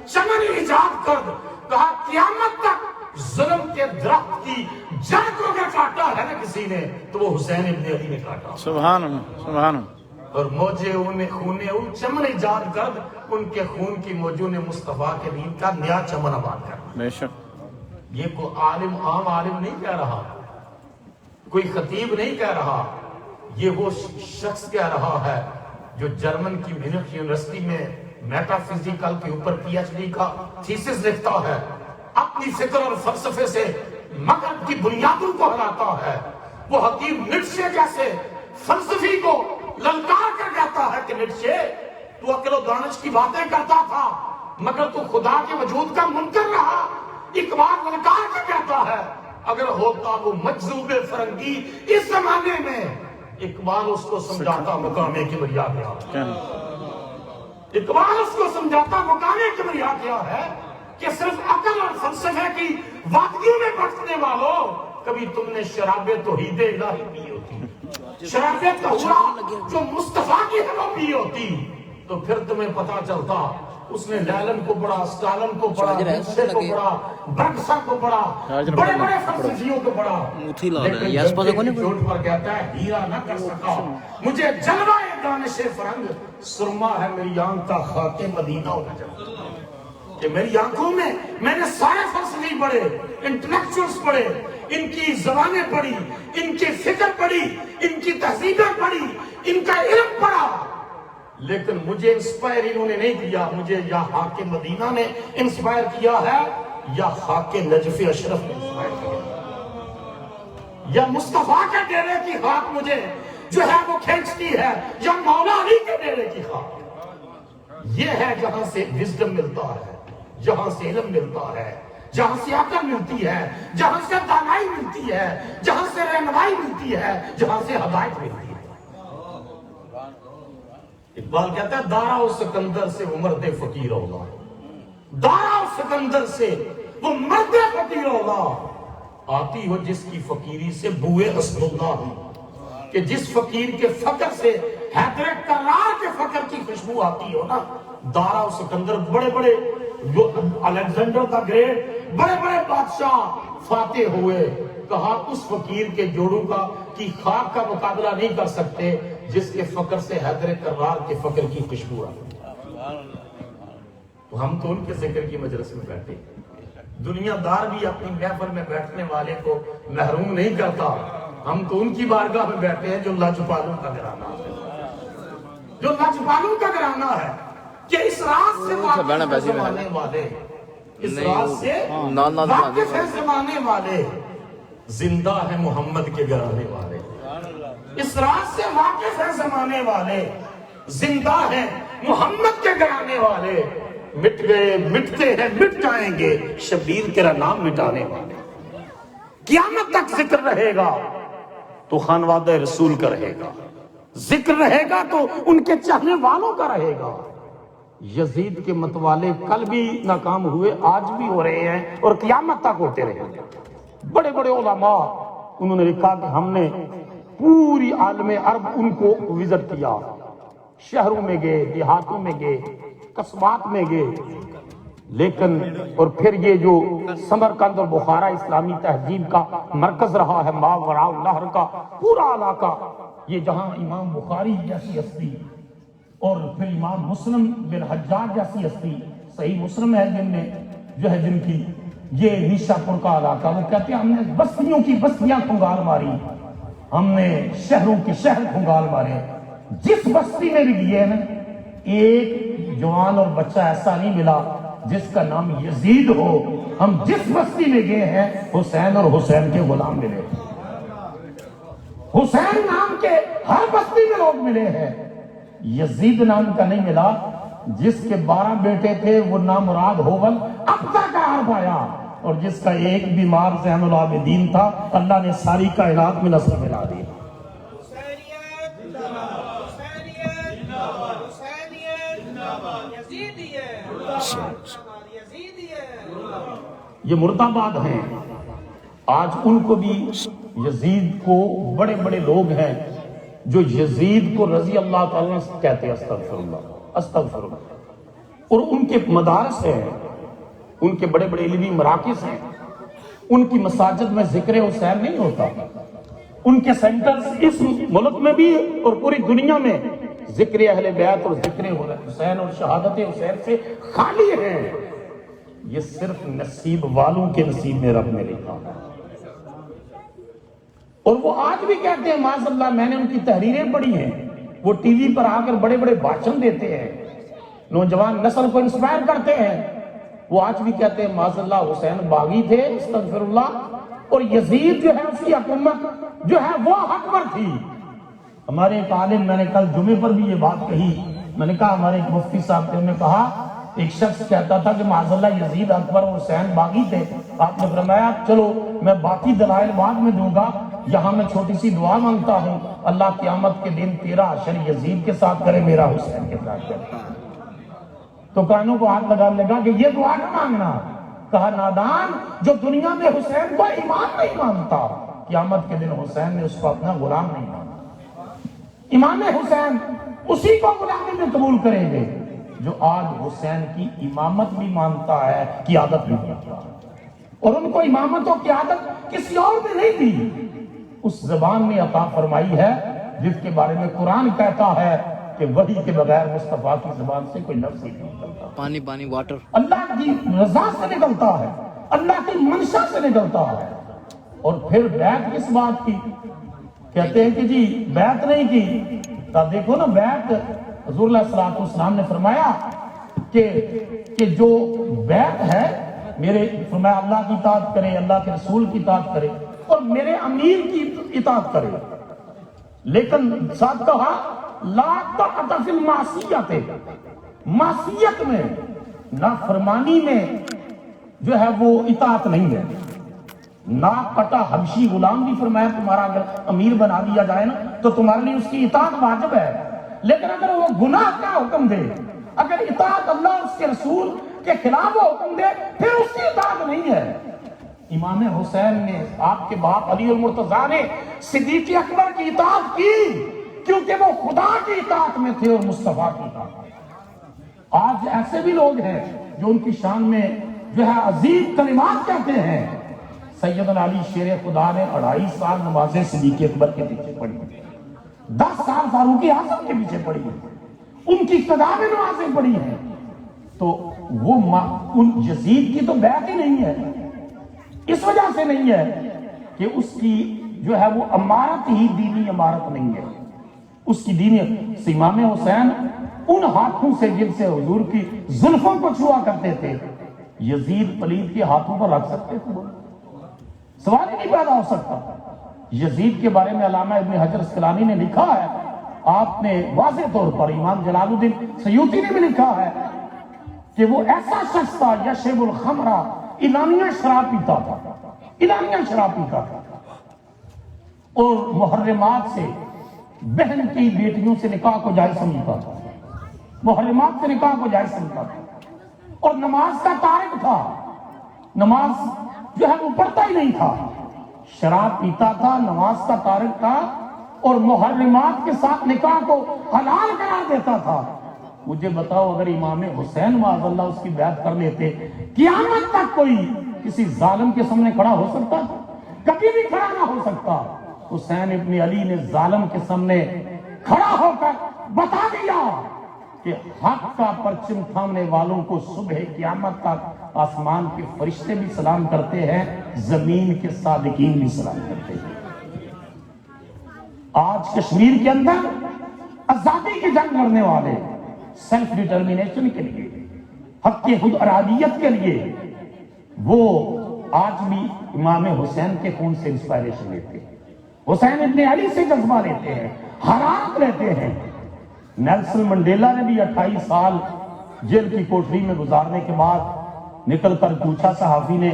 چمن ایجاد کرد. کہا قیامت تک ظلم کے درخت کی جڑ کو اگر کاٹا ہے نا کسی نے تو وہ حسین ابن علی نے کاٹا. سبحان اللہ سبحان اللہ. اور موجے خونے او چمن ایجاد کرد، ان کے خون کی موجوں نے مصطفیٰ کے دین کا نیا چمن آباد کرنا. بے شک یہ کوئی عالم عام عالم نہیں کہہ رہا، کوئی خطیب نہیں کہہ رہا، یہ وہ شخص کہہ رہا ہے جو جرمن کی میونخ یونیورسٹی میں میٹا فزیکل کے اوپر پی ایچ ڈی کا تھیسس لکھتا ہے، اپنی فکر اور فلسفے سے مغرب کی بنیادوں کو ہلاتا ہے۔ وہ حکیم نیٹشے جیسے فلسفی کو للکار کر کہتا ہے کہ نیٹشے تو عقل و دانش کی باتیں کرتا تھا مگر تو خدا کے وجود کا منکر رہا۔ اقبال للکار کر کہتا ہے اگر ہوتا وہ مجذوب فرنگی اس زمانے میں، اقبال اس کو سمجھاتا مقام کبریا کیا، اقبال اس کو سمجھاتا مقام کبریا کیا ہے کہ صرف عقل اور فلسفے کی وادیوں میں بھٹکنے والوں، کبھی تم نے شراب توحید الہی پی ہوتی، شراب طہورا جو مصطفیٰ کی ہے وہ پی ہوتی، تو پھر تمہیں پتا چلتا اس نے لیلن کو پڑھا، اسٹالن کو پڑھا، نیٹشے کو پڑھا، برگسا کو پڑھا، بڑے بڑے فلسفیوں کو پڑھا، لیکن جنتے کی چوٹ پر کہتا ہے ہیرا نہ کر سکا مجھے جلوہ دانش فرنگ، سرما ہے میری آنکھ کا خاک مدینہ ہو جائے کہ میری آنکھوں میں میں نے سارے فلسفی پڑھے، انٹلیکچوئلز پڑھے، ان کی زبانیں پڑھی، ان کی فکر پڑھی، ان کی تہذیبیں پڑھی، ان کا علم پڑھا، لیکن مجھے انسپائر انہوں نے نہیں کیا، مجھے یا خاک مدینہ نے انسپائر کیا ہے یا خاک نجف اشرف نے انسپائر کیا، یا مصطفیٰ کے ڈیرے کی خاک مجھے جو ہے وہ کھینچتی ہے، یا مولا علی کے ڈیرے کی خاک۔ یہ ہے جہاں سے وزڈم ملتا ہے، جہاں سے علم ملتا ہے، جہاں سے عقل ملتی ہے، جہاں سے دانائی ملتی ہے، جہاں سے رہنمائی ملتی ہے، جہاں سے ہدایت ملتی ہے۔ اقبال کہتا ہے دارا و سکندر سے وہ مرد فقیر ہوگا، دارا و سکندر سے وہ مرد فقیر ہوگا، آتی ہو جس کی فقیری سے بوئے اسد اللہ، کہ جس فقیر کے فقر سے حیدر کرار کے فقر کی خوشبو آتی ہو نا۔ دارا و سکندر بڑے بڑے الیگزینڈر دا گریٹ، بڑے بڑے بادشاہ فاتح ہوئے، کہا اس فقیر کے جوڑوں کی خاک کا مقابلہ نہیں کر سکتے جس کے فقر سے حیدر کرار کے فقر کی خوشبو آتی۔ تو ہم تو ان کے ذکر کی مجلس میں بیٹھے، دنیا دار بھی اپنی محفل میں بیٹھنے والے کو محروم نہیں کرتا، ہم تو ان کی بارگاہ میں بیٹھے ہیں جو لاجپالوں کا گھرانہ ہے، جو لاجپالوں کا گھرانہ ہے، کہ اس راز سے واقف زمانے والے، اس راز سے واقف ہے زمانے والے، زندہ ہے محمد کے گھرانے والے، اس راز سے واقف ہے زمانے والے، زندہ ہے محمد کے گھرانے والے، مٹ گئے مٹتے ہیں مٹ جائیں گے شبیر تیرا نام مٹانے والے، قیامت تک ذکر رہے گا تو خانوادہ رسول کا رہے گا، ذکر رہے گا تو ان کے چاہنے والوں کا رہے گا۔ یزید کے متوالے کل بھی ناکام ہوئے، آج بھی ہو رہے ہیں اور قیامت تک ہوتے رہے گا۔ بڑے بڑے علماء انہوں نے لکھا کہ ہم نے پوری عالم عرب ان کو وزٹ کیا، شہروں میں گئے، دیہاتوں میں گئے، قصبات میں گئے، لیکن اور پھر یہ جو سمرقند اور بخارا اسلامی تہذیب کا مرکز رہا ہے، ماوراء النہر کا پورا علاقہ، یہ جہاں امام بخاری جیسی ہستی اور پھر امام مسلم بن حجاج جیسی ہستی، صحیح مسلم ہے جن میں جو ہے جن کی، یہ نیشا پور کا علاقہ، وہ کہتے ہیں ہم نے بستیوں کی بستیاں کھنگال ماری، ہم نے شہروں کے شہر کھنگال مارے، جس بستی میں بھی گئے نا ایک جوان اور بچہ ایسا نہیں ملا جس کا نام یزید ہو، ہم جس بستی میں گئے ہیں حسین اور حسین کے غلام ملے، حسین نام کے ہر بستی میں لوگ ملے ہیں، یزید نام کا نہیں ملا، جس کے 12 بیٹے تھے وہ نامراد ہوول ابدا کا ہار پایا، اور جس کا ایک بیمار زین العابدین تھا اللہ نے ساری کائنات میں نصر ملا دی۔ یہ مرد آباد ہیں، آج ان کو بھی یزید کو بڑے بڑے لوگ ہیں جو یزید کو رضی اللہ تعالیٰ کہتے ہیں، استغفر اللہ استغفر اللہ، اور ان کے مدارس ہیں، ان کے بڑے بڑے علمی مراکز ہیں، ان کی مساجد میں ذکر حسین نہیں ہوتا، ان کے سینٹرز اس ملک میں بھی اور پوری دنیا میں ذکر اہل بیت اور ذکر حسین اور شہادت حسین سے خالی ہیں۔ یہ صرف نصیب والوں کے نصیب میں رب نے لکھا ہے، اور وہ آج بھی کہتے ہیں معاذ اللہ، میں نے ان کی تحریریں پڑھی ہیں، وہ ٹی وی پر آ کر بڑے بڑے بھاشن دیتے ہیں نوجوان نسل کو انسپائر کرتے ہیں، وہ آج بھی کہتے ہیں معاذ اللہ حسین باغی تھے، استغفر اللہ، اور یزید جو ہے اس کی حکومت جو ہے وہ حق پر تھی۔ ہمارے ایک عالم، میں نے کل جمعے پر بھی یہ بات کہی، میں نے کہا ہمارے ایک مفتی صاحب تھے، انہوں نے کہا ایک شخص کہتا تھا کہ معاذ اللہ یزید اکبر اور حسین باغی تھے، آپ نے فرمایا چلو میں باقی دلائل بعد میں دوں گا، یہاں میں چھوٹی سی دعا مانگتا ہوں، اللہ قیامت کے دن تیرا حشر یزید کے ساتھ کرے، میرا حسین کے ساتھ کرے۔ تو کانوں کو ہاتھ لگانے لگا کہ یہ دعا نہ مانگنا۔ کہا نادان، جو دنیا میں حسین کو ایمان نہیں مانتا، قیامت کے دن حسین نے اس کو اپنا غلام نہیں مانا۔ امام حسین اسی کو غلامی میں قبول کریں گے جو آج حسین کی امامت بھی مانتا ہے، قیادت بھی مانتا ہے، اور ان کو امامت و قیادت کسی اور نے نہیں دی، اس زبان میں عطا فرمائی ہے جس کے بارے میں قرآن کہتا ہے کہ وحی کے بغیر مصطفیٰ کی زبان سے کوئی لفظ ہی نہیں نکلتا، پانی واٹر اللہ کی رضا سے نکلتا ہے، اللہ کی منشا سے نکلتا ہے۔ اور پھر بیعت کس بات کی؟ کہتے ہیں کہ جی بیعت نہیں کی، تو دیکھو نا بیعت حضور علیہ السلام نے فرمایا کہ جو بیعت ہے میرے، فرمایا اللہ کی اطاعت کرے، اللہ کے رسول کی اطاعت کرے اور میرے امیر کی اطاعت کرے، لیکن ساتھ کہا لا طاعت فی المعصیت، معصیت میں نافرمانی میں جو ہے وہ اطاعت نہیں ہے۔ ناک کٹا حبشی غلام بھی فرمایا تمہارا اگر امیر بنا دیا جائے نا تو تمہارے لیے اس کی اطاعت واجب ہے، لیکن اگر وہ گناہ کا حکم دے، اگر اطاعت اللہ اور اس کے رسول کے خلاف وہ حکم دے پھر اس کی اطاعت نہیں ہے۔ امام حسین نے، آپ کے باپ علی المرتضیٰ نے صدیق اکبر کی اطاعت کی کیونکہ وہ خدا کی اطاعت میں تھے اور مصطفیٰ کی اطاعت میں۔ آج ایسے بھی لوگ ہیں جو ان کی شان میں جو ہے عظیم کلمات کہتے ہیں۔ سیدنا علی شیر خدا نے 2.5 سال نمازیں صدیق اکبر کے پیچھے پڑھی، 10 سال فاروق اعظم کے پیچھے پڑھی، ان کی قضا میں نمازیں پڑھی ہیں، تو وہ ان یزید کی تو بیعت ہی نہیں ہے، اس وجہ سے نہیں ہے کہ اس کی جو ہے وہ امارت ہی دینی امارت نہیں ہے، اس کی دینی۔ امام حسین ان ہاتھوں سے جن سے حضور کی زلفوں کو چھوا کرتے تھے، یزید پلید کے ہاتھوں پر رکھ سکتے تھے؟ سوال ہی نہیں پیدا ہو سکتا۔ یزید کے بارے میں علامہ ابن حجر اسقلانی نے لکھا ہے، آپ نے واضح طور پر، امام جلال الدین سیوطی نے بھی لکھا ہے کہ وہ ایسا شخص تھا یشرب الخمر، اعلانیہ شراب پیتا تھا، اعلانیہ شراب پیتا تھا، اور محرمات سے، بہن کی بیٹیوں سے نکاح کو جائز سمجھتا تھا، محرمات سے نکاح کو جائز سمجھتا تھا، اور نماز کا تارک تھا، نماز جو ہے وہ پڑھتا ہی نہیں تھا، شراب پیتا تھا، نماز کا تارک تھا، اور محرمات کے ساتھ نکاح کو حلال قرار دیتا تھا۔ مجھے بتاؤ اگر امام حسین معاذ اللہ اس کی بیعت کر لیتے، قیامت تک کوئی کسی ظالم کے سامنے کھڑا ہو سکتا؟ کبھی بھی کھڑا نہ ہو سکتا۔ حسین ابن علی نے ظالم کے سامنے کھڑا ہو کر بتا دیا کہ حق کا پرچم تھامنے والوں کو صبح قیامت تک آسمان کے فرشتے بھی سلام کرتے ہیں، زمین کے صادقین بھی سلام کرتے ہیں۔ آج کشمیر کے اندر آزادی کی جنگ لڑنے والے، سیلف ڈٹرمنیشن کے لیے، حق کی خود ارادیت کے لیے، وہ آج بھی امام حسین کے خون سے انسپائریشن لیتے ہیں، حسین ابن علی سے جذبہ لیتے ہیں، حرارت لیتے ہیں۔ نیلسن منڈیلا نے بھی 28 سال جیل کی کوٹری میں گزارنے کے بعد نکل کر پوچھا صحافی نے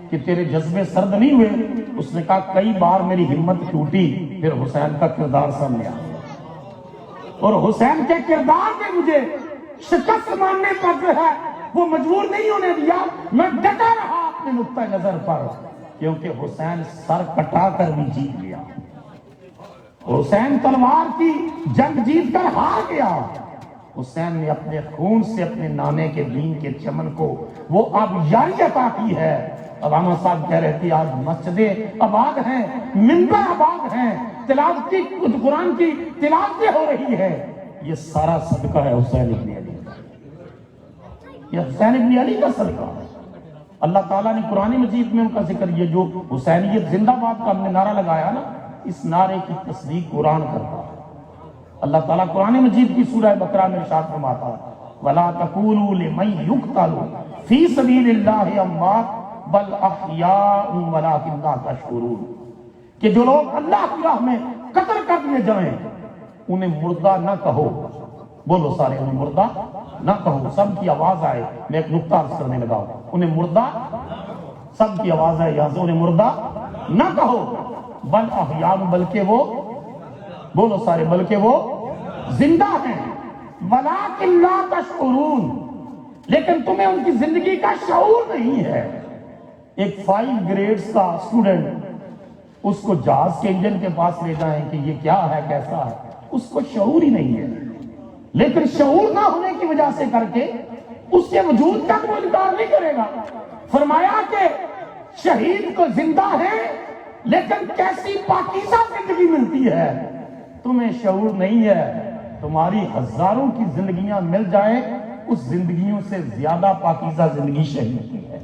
کہ تیرے جذبے سرد نہیں ہوئے؟ اس نے کہا کئی بار میری ہمت ٹوٹی، پھر حسین کا کردار سامنے آیا، اور حسین کے کردار نے مجھے شکست ماننے پر جو ہے وہ مجبور نہیں ہونے دیا، میں ڈٹا رہا اپنے نقطہ نظر پر، کیونکہ حسین سر کٹا کر بھی جیت گیا، حسین تلوار کی جنگ جیت کر ہار گیا۔ حسین نے اپنے خون سے اپنے نانے کے دین کے چمن کو وہ آبیاری عطا کی ہے۔ علامہ صاحب کہہ رہے تھے آج مسجدیں آباد ہیں، منبر آباد ہیں، تلاوت کی قرآن کی تلاوتیں ہو رہی ہے، یہ سارا صدقہ ہے حسین ابن علی کا، یہ حسین ابن علی کا صدقہ ہے۔ اللہ تعالیٰ نے قرآن مجید میں ان کا ذکر، یہ جو حسینیت زندہ باد کا ہم نے نعرہ لگایا نا، اس نعرے کی تصدیق قرآن کرتا ہے۔ اللہ تعالیٰ قرآن مجید کی سورہ بقرہ میں ارشاد فرماتا ہے ولا تقولوا لمن يقتل فی سبیل اللہ اموات بل احیاء ولکن لا تشعرون، کہ جو لوگ اللہ کی راہ میں قتل کر دیے جائیں انہیں مردہ نہ کہو. بولو سارے، انہیں مردہ نہ کہو. سب کی آواز آئے، میں ایک نقطہ عرض کرنے لگا ہوں. انہیں مردہ، سب کی آواز آئے یہاں سے، انہیں مردہ نہ کہو. بل احیاء، بلکہ وہ، بولو سارے، بلکہ وہ زندہ ہیں. ولکن لا تشعرون، لیکن تمہیں ان کی زندگی کا شعور نہیں ہے. ایک 5 گریڈز کا اسٹوڈنٹ، اس کو جہاز کے انجن کے پاس لے جائیں کہ یہ کیا ہے، کیسا ہے، اس کو شعور ہی نہیں ہے. لیکن شعور نہ ہونے کی وجہ سے کر کے اس کے وجود کا کوئی انکار نہیں کرے گا. فرمایا کہ شہید کو زندہ ہے لیکن کیسی پاکیزہ زندگی ملتی ہے، تمہیں شعور نہیں ہے. تمہاری ہزاروں کی زندگیاں مل جائیں، اس زندگیوں سے زیادہ پاکیزہ زندگی شہید کی ہے.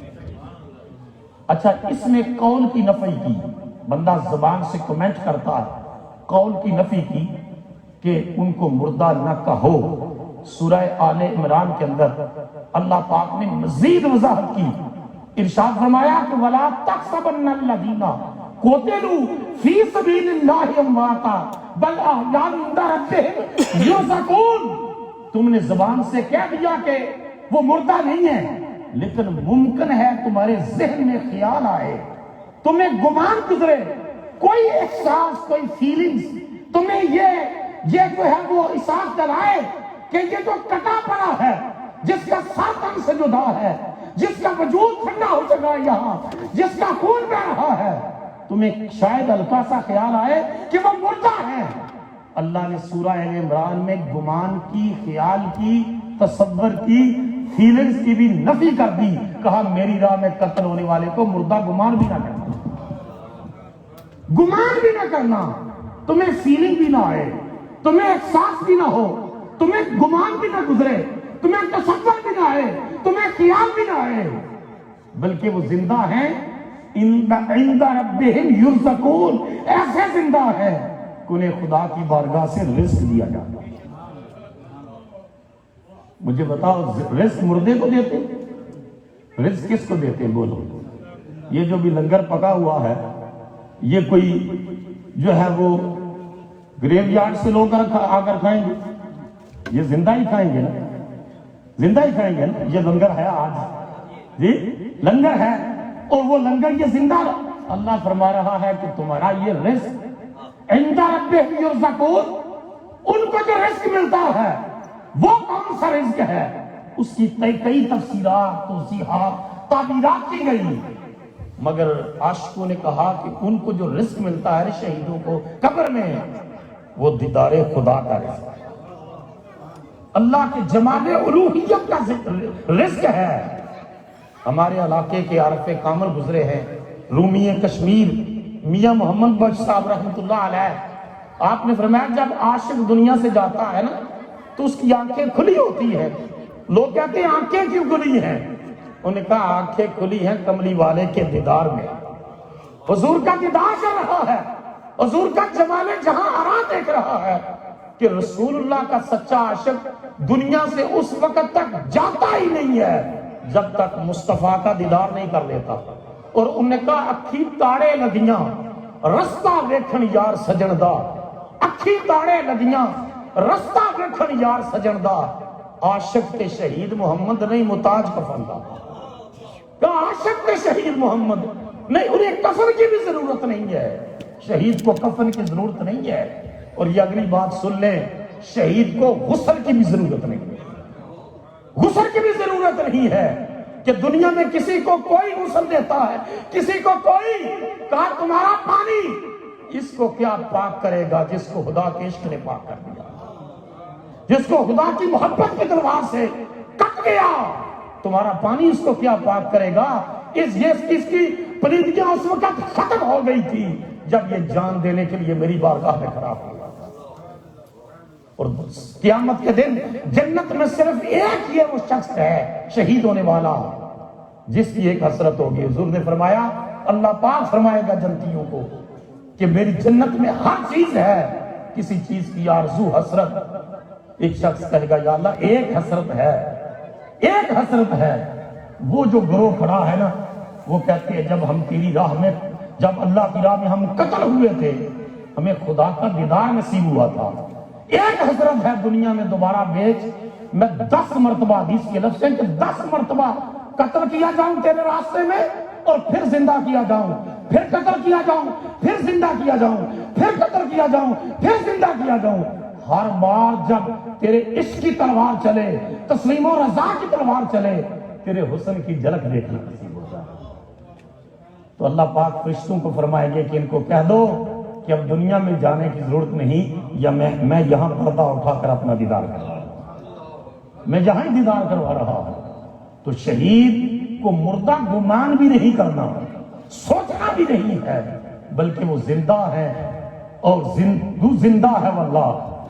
اچھا، اس میں قول کی نفی کی، بندہ زبان سے کمنٹ کرتا ہے، قول کی نفی کی کہ ان کو مردہ نہ کہو. سورہ آل عمران کے اندر اللہ پاک نے مزید وضاحت کی. ارشاد فرمایا کہ وَلَا تَحْسَبَنَّ الَّذِينَ قُتِلُوا فِي سَبِيلِ اللَّهِ أَمْوَاتًا بَلْ أَحْيَاءٌ عِندَ رَبِّهِمْ يُرْزَقُونَ. تم نے زبان سے کہہ دیا کہ وہ مردہ نہیں ہے، لیکن ممکن ہے تمہارے ذہن میں خیال آئے، تمہیں گمان گزرے، کوئی احساس، کوئی فیلنگز، تمہیں یہ جو ہے وہ احساس دلائے کہ یہ جو کٹا پڑا ہے، جس کا سر تن سے جدا ہے، جس کا وجود ٹھنڈا ہو چکا ہے، یہاں جس کا خون بہ رہا ہے، تمہیں شاید ہلکا سا خیال آئے کہ وہ مردہ ہے. اللہ نے سورہ آل عمران میں گمان کی، خیال کی، تصور کی، فیلنگز کی بھی نفی کر دی. کہا میری راہ میں قتل ہونے والے کو مردہ گمان بھی نہ کرنا، گمان بھی نہ کرنا. تمہیں فیلنگ بھی نہ آئے، تمہیں احساس بھی نہ ہو، تمہیں گمان بھی نہ گزرے، تمہیں تصور بھی نہ آئے، تمہیں خیال بھی نہ آئے، بلکہ وہ زندہ ہیں. عند ربہم یرزقون، ایسے زندہ ہیں کہ انہیں خدا کی بارگاہ سے رزق دیا جاتا ہے. مجھے بتاؤ، رزق مردے کو دیتے، رزق کس کو دیتے؟ بولو. یہ جو بھی لنگر پکا ہوا ہے، یہ کوئی جو ہے وہ گریو یارڈ سے لوگ آ کر کھائیں گے؟ یہ زندہ ہی کھائیں گے نا، زندہ ہی کھائیں گے نا. یہ لنگر ہے آج، جی لنگر ہے، اور وہ لنگر یہ زندہ. اللہ فرما رہا ہے کہ تمہارا یہ رزق عند ربہم یرزقون، ان کو جو رزق ملتا ہے وہ کون سا رزق ہے؟ اس کی کئی تفسیرات، توضیحات، تعبیرات کی گئی، مگر عاشقوں نے کہا کہ ان کو جو رزق ملتا ہے شہیدوں کو قبر میں، وہ دیدار خدا کا رزق ہے، اللہ کے جمال الوہیت کا رزق ہے. ہمارے علاقے کے عارف کامل گزرے ہیں، رومی کشمیر میاں محمد بخش صاحب رحمۃ اللہ علیہ. آپ نے فرمایا جب عاشق دنیا سے جاتا ہے نا تو اس کی آنکھیں کھلی ہوتی ہیں. لوگ کہتے ہیں آنکھیں کیوں کھلی ہیں؟ انہوں نے کہا آنکھیں کھلی ہیں کملی والے کے دیدار میں. حضور کا دیدار کر رہا ہے، حضور کا جمال جہاں آرا دیکھ رہا ہے کہ رسول اللہ کا سچا عاشق دنیا سے اس وقت تک جاتا ہی نہیں ہے جب تک مصطفیٰ کا دیدار نہیں کر لیتا. اور انہوں نے کہا اکھی تاڑے لگیاں رستہ ویکھن یار سجن دا، اکھی تاڑے لگیاں رستہ ویکھن یار سجن دا، عاشق تے شہید محمد نہیں محتاج کفن دا. کہا عاشق تے شہید محمد نہیں، انہیں کفن کی بھی ضرورت نہیں ہے، شہید کو کفن کی ضرورت نہیں ہے. اور یہ اگلی بات سن لیں، شہید کو غسل کی بھی ضرورت نہیں ہے، غسل کی بھی ضرورت نہیں ہے کہ دنیا میں کسی کو کوئی غسل دیتا ہے، کسی کو کوئی. کہا تمہارا پانی اس کو کیا پاک کرے گا جس کو خدا کے عشق نے پاک کر دیا، جس کو خدا کی محبت کے تلوار سے کٹ گیا. تمہارا پانی اس کو کیا پاک کرے گا؟ اس کی پلیدیاں اس وقت ختم ہو گئی تھی جب یہ جان دینے کے لیے میری بارگاہ میں کھڑا ہوا. اور قیامت کے دن جنت میں صرف ایک یہ وہ شخص ہے شہید ہونے والا جس کی ایک حسرت ہوگی. حضور نے فرمایا، اللہ پاک فرمائے گا جنتیوں کو کہ میری جنت میں ہر چیز ہے، کسی چیز کی آرزو حسرت ایک شخص کہے گا یا اللہ ایک حسرت ہے، ایک حسرت ہے، وہ جو گروہ کھڑا ہے نا وہ کہتے ہیں جب ہم تیری راہ میں، جب اللہ کی راہ میں ہم قتل ہوئے تھے ہمیں خدا کا دیدار نصیب ہوا تھا، ایک حسرت ہے دنیا میں دوبارہ بیچ، میں 10 مرتبہ، حدیث کے لفظ ہے کہ 10 مرتبہ قتل کیا جاؤں تیرے راستے میں اور پھر زندہ کیا جاؤں، پھر قتل کیا جاؤں، پھر زندہ کیا جاؤں، پھر قتل کیا جاؤں، پھر زندہ کیا جاؤں، ہر بار جب تیرے عشق کی تلوار چلے، تسلیم و رضا کی تلوار چلے، تیرے حسن کی جھلک دیکھنا نصیب ہو جائے۔ تو اللہ پاک فرشتوں کو فرمائیں گے کہ ان کو کہہ دو کہ اب دنیا میں جانے کی ضرورت نہیں، یا میں یہاں پردہ اٹھا کر اپنا دیدار کر رہا ہوں، میں یہاں ہی دیدار کروا رہا ہوں۔ تو شہید کو مردہ گمان بھی نہیں کرنا، سوچنا بھی نہیں ہے، بلکہ وہ زندہ ہے اور زندہ ہے واللہ۔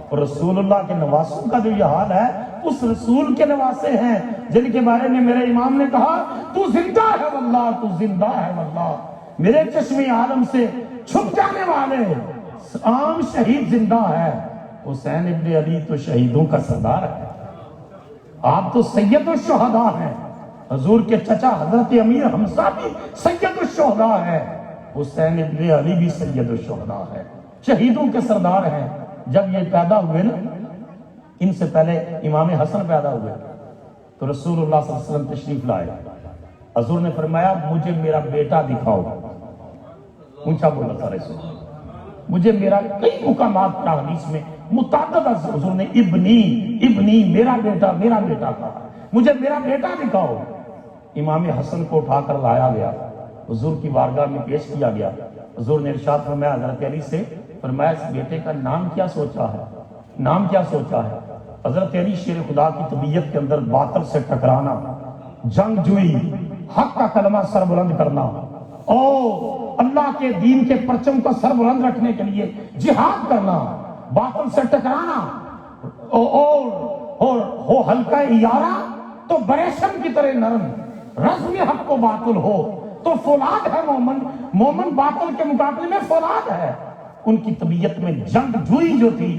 اور رسول اللہ کے نواسوں کا جو یہ حال ہے، اس رسول کے نواسے ہیں جن کے بارے میں میرے امام نے کہا تو زندہ ہے واللہ، تو زندہ ہے واللہ، میرے چشم عالم سے چھپ جانے والے عام شہید زندہ ہے۔ حسین ابن علی تو شہیدوں کا سردار ہے، آپ تو سید الشہداء ہیں، حضور کے چچا حضرت امیر حمزہ بھی سید الشہداء ہے، حسین ابن علی بھی سید الشہداء ہے، شہیدوں کے سردار ہیں۔ جب یہ پیدا ہوئے نا، ان سے پہلے امام حسن پیدا ہوئے تو رسول اللہ صلی اللہ علیہ وسلم تشریف لائے، حضور نے فرمایا مجھے میرا بیٹا دکھاؤ، اونچا بولا تھا رسول، مجھے میرا، کئی مقامات پر حدیث میں متعدد حضور نے ابنی میرا بیٹا کہا، مجھے میرا بیٹا دکھاؤ۔ امام حسن کو اٹھا کر لایا گیا، حضور کی بارگاہ میں پیش کیا گیا، حضور نے ارشاد فرمایا حضرت علی سے، فرمایا اس بیٹے کا نام کیا سوچا ہے، نام کیا سوچا ہے؟ حضرت علی شیر خدا کی طبیعت کے اندر باطل سے ٹکرانا، جنگ جوئی، حق کا کلمہ سر بلند کرنا اور اللہ کے دین کے پرچم کو سر بلند رکھنے کے لیے جہاد کرنا، باطل سے ٹکرانا، اور ہو حلقہ یارہ تو بریشم کی طرح نرم، رزم حق و باطل ہو تو فولاد ہے مومن باطل کے مقابلے میں فولاد ہے۔ ان کی طبیعت میں جنگ جوئی جو تھی،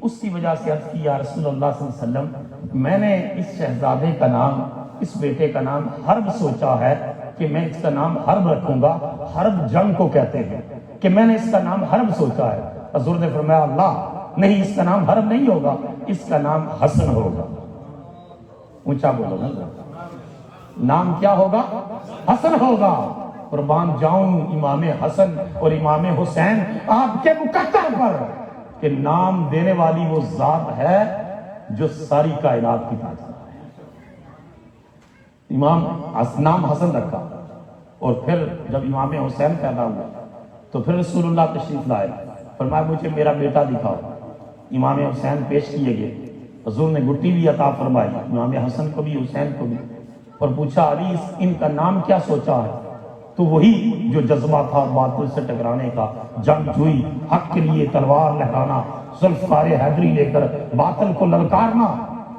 اس کی وجہ سے عرض کی یا رسول اللہ صلی اللہ علیہ وسلم میں نے اس شہزادے کا نام، اس بیٹے کا نام حرب سوچا ہے کہ میں اس کا نام حرب رکھوں گا، حرب جنگ کو کہتے ہیں، کہ میں نے اس کا نام حرب سوچا ہے۔ حضور نے فرمایا اللہ نہیں، اس کا نام حرب نہیں ہوگا، اس کا نام حسن ہوگا۔ اونچا بولو نا، نام کیا ہوگا؟ حسن ہوگا۔ قربان جاؤں امام حسن اور امام حسین آپ کے مقدر پر کہ نام دینے والی وہ ذات ہے جو ساری کائنات کی تاج ہے۔ امام نام حسن رکھا، اور پھر جب امام حسین پیدا ہوا تو پھر رسول اللہ تشریف لائے، فرمایا مجھے میرا بیٹا دکھاؤ۔ امام حسین پیش کیے گئے، حضور نے گٹی بھی عطا فرمائی امام حسن کو بھی حسین کو بھی، اور پوچھا علی ان کا نام کیا سوچا ہے؟ تو وہی جو جذبہ تھا باطل سے ٹکرانے کا، جنگ جوئی، حق کے لیے تلوار لہرانا، ذوالفقار حیدری لے کر باطل کو للکارنا،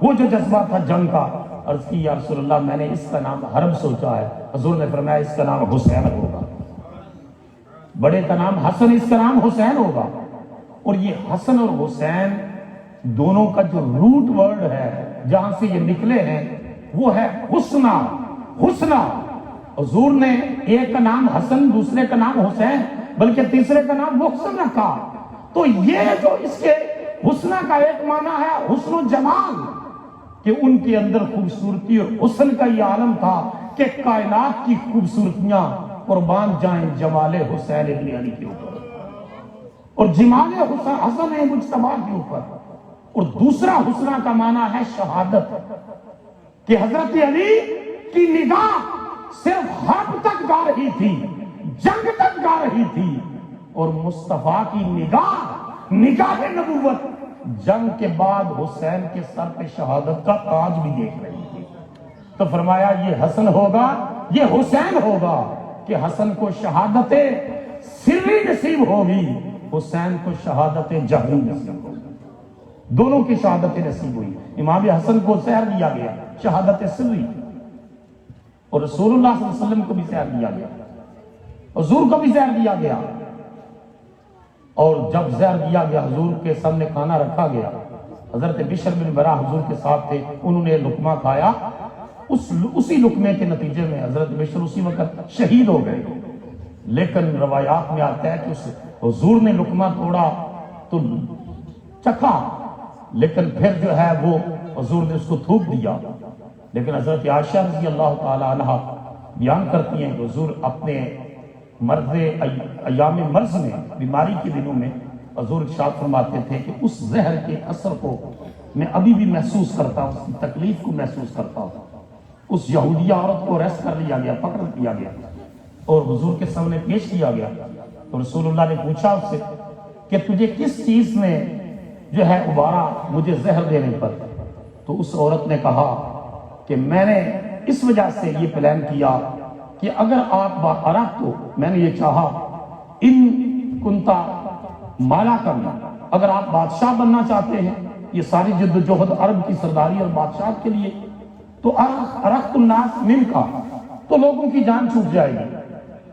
وہ جو جذبہ تھا جنگ کا۔ عرض کی یا رسول اللہ میں نے اس کا نام حرب سوچا ہے۔ حضور نے فرمایا اس کا نام حسین ہوگا، بڑے کا نام حسن، اس کا نام حسین ہوگا۔ اور یہ حسن اور حسین دونوں کا جو روٹ ورڈ ہے جہاں سے یہ نکلے ہیں وہ ہے حسنہ، حسنہ۔ حضور نے ایک کا نام حسن، دوسرے کا نام حسین، بلکہ تیسرے کا نام محسن رکھا۔ تو یہ جو اس کے حسنہ کا ایک معنی ہے حسن و جمال، کہ ان کے اندر خوبصورتی اور حسن کا یہ عالم تھا کہ کائنات کی خوبصورتیاں قربان جائیں جمال حسین ابن علی کے اوپر اور جمال حسن مجتبی کے اوپر۔ اور دوسرا حسنہ کا معنی ہے شہادت، کہ حضرت علی کی نگاہ صرف حرب تک جا رہی تھی، جنگ تک جا رہی تھی، اور مصطفیٰ کی نگاہ نبوت جنگ کے بعد حسین کے سر پہ شہادت کا تاج بھی دیکھ رہی تھی۔ تو فرمایا یہ حسن ہوگا، یہ حسین ہوگا، کہ حسن کو شہادت سری نصیب ہوگی، حسین کو شہادت جہری نصیب ہوگی۔ دونوں کی شہادت نصیب ہوئی۔ امام حسن کو زہر دیا گیا، شہادت سری، اور رسول اللہ صلی اللہ علیہ وسلم کو بھی زہر دیا گیا، حضور کو بھی زہر دیا گیا۔ اور جب زہر دیا گیا، حضور کے سامنے کھانا رکھا گیا، حضرت بشر بن برا حضور کے ساتھ تھے، انہوں نے لقمہ کھایا، اسی لقمے کے نتیجے میں حضرت بشر اسی وقت شہید ہو گئے۔ لیکن روایات میں آتا ہے کہ اس حضور نے لقمہ توڑا تو چکھا، لیکن پھر جو ہے وہ حضور نے اس کو تھوک دیا۔ لیکن حضرت عائشہ رضی اللہ تعالی عنہ بیان کرتی ہیں کہ حضور اپنے مرض ایام مرض میں، بیماری کے دنوں میں حضور ارشاد فرماتے تھے کہ اس زہر کے اثر کو میں ابھی بھی محسوس کرتا ہوں، اس کی تکلیف کو محسوس کرتا ہوں۔ اس یہودیہ عورت کو ریسٹ کر لیا گیا، پکڑ لیا گیا اور حضور کے سامنے پیش کیا گیا، تو رسول اللہ نے پوچھا اس سے کہ تجھے کس چیز نے جو ہے ابارا مجھے زہر دینے پر؟ تو اس عورت نے کہا کہ میں نے اس وجہ سے یہ پلان کیا کہ اگر آپ باعرق تو میں نے یہ چاہا ان کنتا مالا کرنا، اگر آپ بادشاہ بننا چاہتے ہیں، یہ ساری جد و جہد عرب کی سرداری اور بادشاہ کے لیے، تو ارخت الناس من کا، تو لوگوں کی جان چھوٹ جائے گی،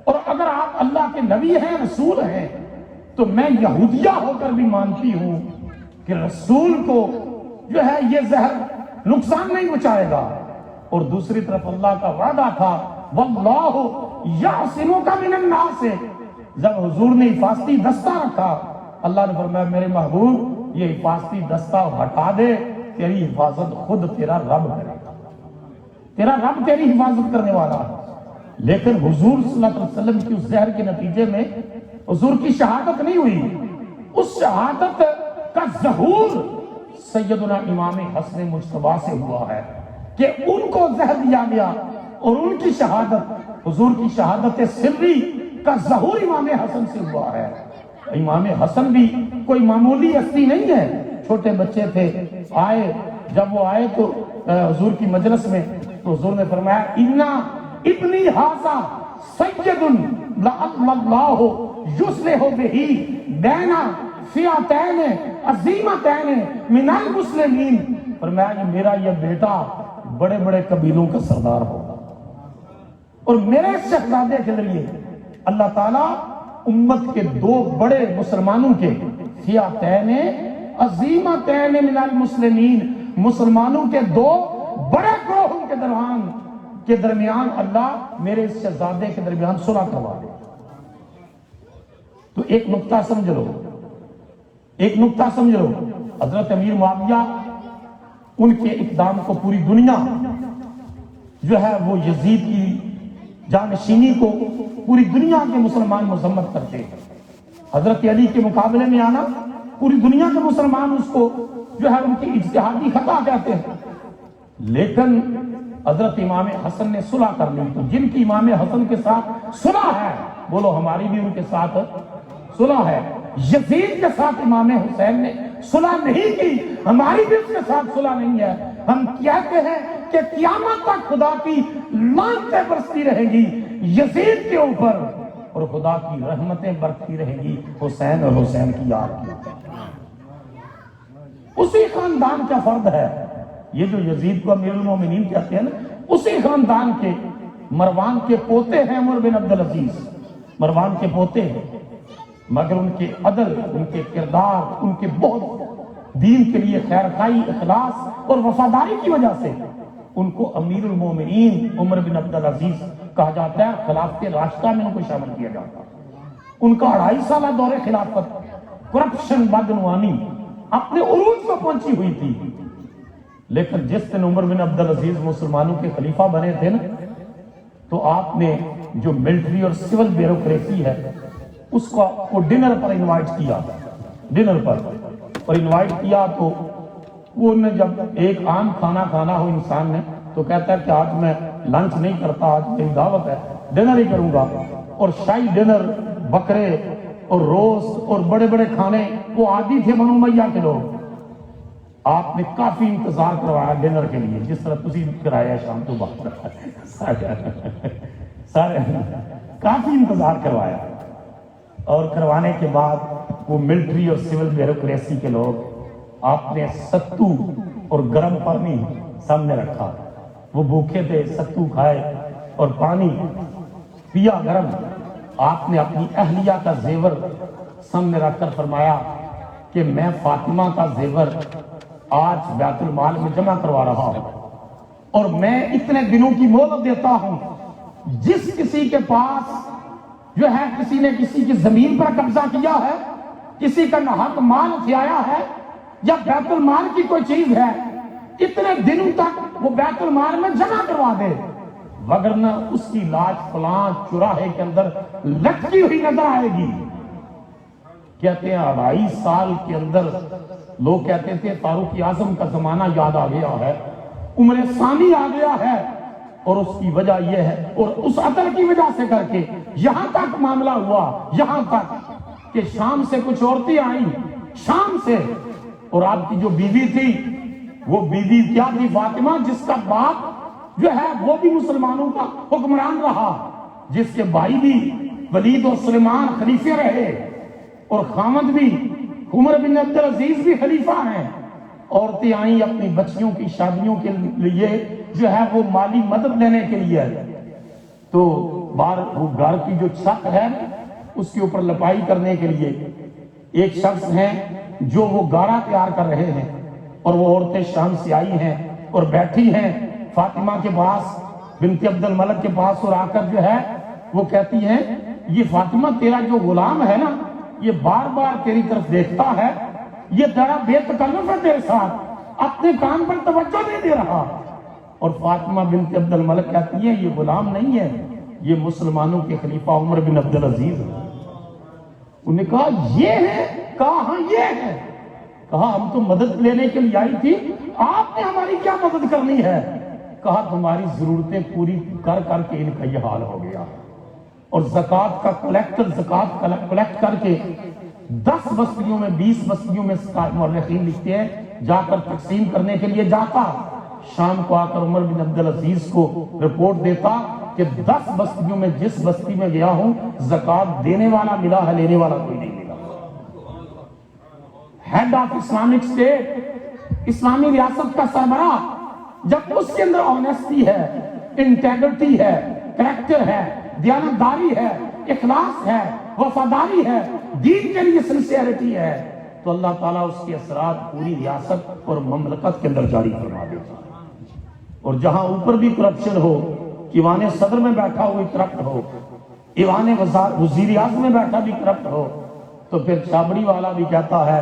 اور اگر آپ اللہ کے نبی ہیں، رسول ہیں، تو میں یہودیہ ہو کر بھی مانتی ہوں کہ رسول کو جو ہے یہ زہر نقصان نہیں پہنچائے گا۔ اور دوسری طرف اللہ کا وعدہ تھا واللہ یعصمک من الناس، جب حضور نے حفاظتی دستہ رکھا، اللہ نے فرمایا میرے محبوب یہ حفاظتی دستہ ہٹا دے، تیری حفاظت خود تیرا رب کرے گا، تیرا رب تیری حفاظت کرنے والا ہے۔ لیکن حضور صلی اللہ علیہ وسلم کی اس زہر کے نتیجے میں حضور کی شہادت نہیں ہوئی، اس شہادت کا ظہور سیدنا امام حسن مجتبیٰ سے ہوا ہے کہ ان کو زہر دیا گیا، اور ان کی شہادت، حضور کی شہادت سری کا ظہور امام حسن سے ہوا ہے۔ امام حسن بھی کوئی معمولی ہستی نہیں ہے، چھوٹے بچے تھے، آئے، جب وہ آئے تو حضور کی مجلس میں، تو حضور نے فرمایا اِنَّا ابنی ھذا سید لعل اللہ یصلح بہ بین فئتین عظیمتین من المسلمین، فرمایا کہ میرا یہ بیٹا بڑے بڑے قبیلوں کا سردار ہوگا، اور میرے شہزادے کے ذریعے اللہ تعالیٰ امت کے دو بڑے مسلمانوں کے فئتین عظیمتین من المسلمین، مسلمانوں کے دو بڑے گروہوں کے درمیان اللہ میرے اس شہزادے کے درمیان صلح کروا دے۔ تو ایک نقطہ سمجھ لو، ایک نقطہ سمجھ لو، حضرت امیر معاویہ ان کے اقدام کو پوری دنیا جو ہے وہ یزید کی جانشینی کو پوری دنیا کے مسلمان مذمت کرتے ہیں۔ حضرت علی کے مقابلے میں آنا پوری دنیا کے مسلمان اس کو جو ہے ان کی اجتہادی خطا کہتے ہیں، لیکن حضرت امام حسن نے صلح کر لی، تو جن کی امام حسن کے ساتھ صلح ہے، بولو ہماری بھی ان کے ساتھ صلح ہے۔ یزید کے ساتھ امام حسین نے صلح نہیں کی، ہماری بھی اس کے ساتھ صلح نہیں ہے۔ ہم کہتے ہیں کہ قیامت تک خدا کی لعنتیں برستی رہے گی یزید کے اوپر، اور خدا کی رحمتیں برستی رہیں گی حسین اور حسین کی یاد کے اوپر۔ اسی خاندان کا فرد ہے یہ جو یزید کو امیر المومنین کہتے ہیں نا، اسی خاندان کے مروان کے پوتے ہیں عمر بن عبدالعزیز، مروان کے پوتے ہیں، مگر ان کے عدل، ان کے کردار، ان کے بہت دین کے لیے خیرخواہی، اخلاص اور وفاداری کی وجہ سے ان کو امیر المومنین عمر بن عبدالعزیز کہا جاتا ہے۔ خلافت راشدہ میں ان کو شامل کیا جاتا ہے۔ ان کا 2.5 سالہ دور خلافت کرپشن بدعنوانی اپنے عروج کو پہنچی ہوئی تھی، لیکن جس دن عمر بن عبدالعزیز مسلمانوں کے خلیفہ بنے تھے نا، تو آپ نے جو ملٹری اور سول بیوروکریسی ہے اس کو ڈنر پر انوائٹ کیا، ڈنر پر اور انوائٹ کیا، تو وہ نے جب ایک عام کھانا کھانا ہو انسان نے تو کہتا ہے کہ آج میں لنچ نہیں کرتا، آج میری دعوت ہے، ڈنر ہی کروں گا، اور شاہی ڈنر، بکرے اور روسٹ اور بڑے بڑے کھانے، وہ عادی تھے بنو امیہ کے لوگ۔ آپ نے کافی انتظار کروایا ڈنر کے لیے، جس طرح تسی کرایا شام تو بعد سارے کافی انتظار کروایا، اور کروانے کے بعد وہ ملٹری اور سول بیوروکریسی کے لوگ آپ نے ستو اور گرم پانی سامنے رکھا، وہ بھوکے تھے، ستو کھائے اور پانی پیا گرم۔ آپ نے اپنی اہلیہ کا زیور سامنے رکھ کر فرمایا کہ میں فاطمہ کا زیور آج بیت المال میں جمع کروا رہا ہوں، اور میں اتنے دنوں کی مہلت دیتا ہوں، جس کسی کے پاس جو ہے کسی نے کسی کی زمین پر قبضہ کیا ہے، کسی کا ناحق مال اٹھایا ہے، یا بیت المال کی کوئی چیز ہے، اتنے دنوں تک وہ بیت المال میں جمع کروا دے، وگرنہ اس کی لاش فلاں چوراہے کے اندر لٹکی ہوئی نظر آئے گی۔ کہتے ہیں 2.5 سال کے اندر لوگ کہتے تھے فاروق اعظم کا زمانہ یاد آ گیا ہے، عمر ثانی آ گیا ہے، اور اس کی وجہ یہ ہے، اور اس عدل کی وجہ سے کر کے یہاں تک معاملہ ہوا، یہاں تک کہ شام سے کچھ عورتیں آئیں، شام سے، اور آپ کی جو بیوی تھی وہ بیوی کیا تھی؟ فاطمہ، جس کا باپ جو ہے وہ بھی مسلمانوں کا حکمران رہا، جس کے بھائی بھی ولید و سلیمان خلیفے رہے، اور خامد بھی عمر بن عبدالعزیز بھی خلیفہ ہیں۔ عورتیں آئیں اپنی بچیوں کی شادیوں کے لیے جو ہے وہ مالی مدد لینے کے لیے، تو وہ گھر کی جو چھت ہے اس کے اوپر لپائی کرنے کے لیے ایک شخص ہیں جو وہ گارا تیار کر رہے ہیں، اور وہ عورتیں شام سے آئی ہیں اور بیٹھی ہیں فاطمہ کے پاس، بنت عبد الملک کے پاس، اور آ کر جو ہے وہ کہتی ہیں یہ فاطمہ تیرا جو غلام ہے نا یہ بار بار تیری طرف دیکھتا ہے، یہ ذرا بے تکلف ہے تیرے ساتھ، اپنے کام پر توجہ نہیں دے رہا۔ اور فاطمہ بنت عبد الملک کہتی ہے یہ غلام نہیں ہے، یہ مسلمانوں کے خلیفہ عمر بن عبدالعزیز ہے۔ انہوں نے کہا یہ ہے؟ کہا ہاں یہ ہے۔ کہا ہم تو مدد لینے کے لیے آئی تھی، آپ نے ہماری کیا مدد کرنی ہے؟ کہا تمہاری ضرورتیں پوری کر کر کے ان کا یہ حال ہو گیا، اور زکوٰۃ کا کلیکٹر زکوٰۃ کلیکٹ کر کے 10 بستیوں میں 20 بستیوں میں مورخین لکھتے ہیں جا کر تقسیم کرنے کے لیے جاتا، شام کو آ کر عمر بن عبدالعزیز کو رپورٹ دیتا کہ 10 بستیوں میں جس بستی میں گیا ہوں زکوٰۃ دینے والا ملا ہے، لینے والا کوئی نہیں ملا۔ ہیڈ آف اسلامک اسٹیٹ، اسلامی ریاست کا سربراہ، جب اس کے اندر آنیسٹی ہے، انٹیگریٹی ہے، کریکٹر ہے، دیانتداری ہے، اخلاص ہے، وفاداری ہے، دین کے لیے سنسیئرٹی ہے، تو اللہ تعالیٰ اس کے اثرات پوری ریاست اور مملکت کے اندر جاری فرما دیتا ہے۔ اور جہاں اوپر بھی کرپشن ہو، ایوان صدر میں بیٹھا ہوئی کرپٹ ہو، ایوان وزیر اعظم میں بیٹھا بھی کرپٹ ہو، تو پھر چھابڑی والا بھی کہتا ہے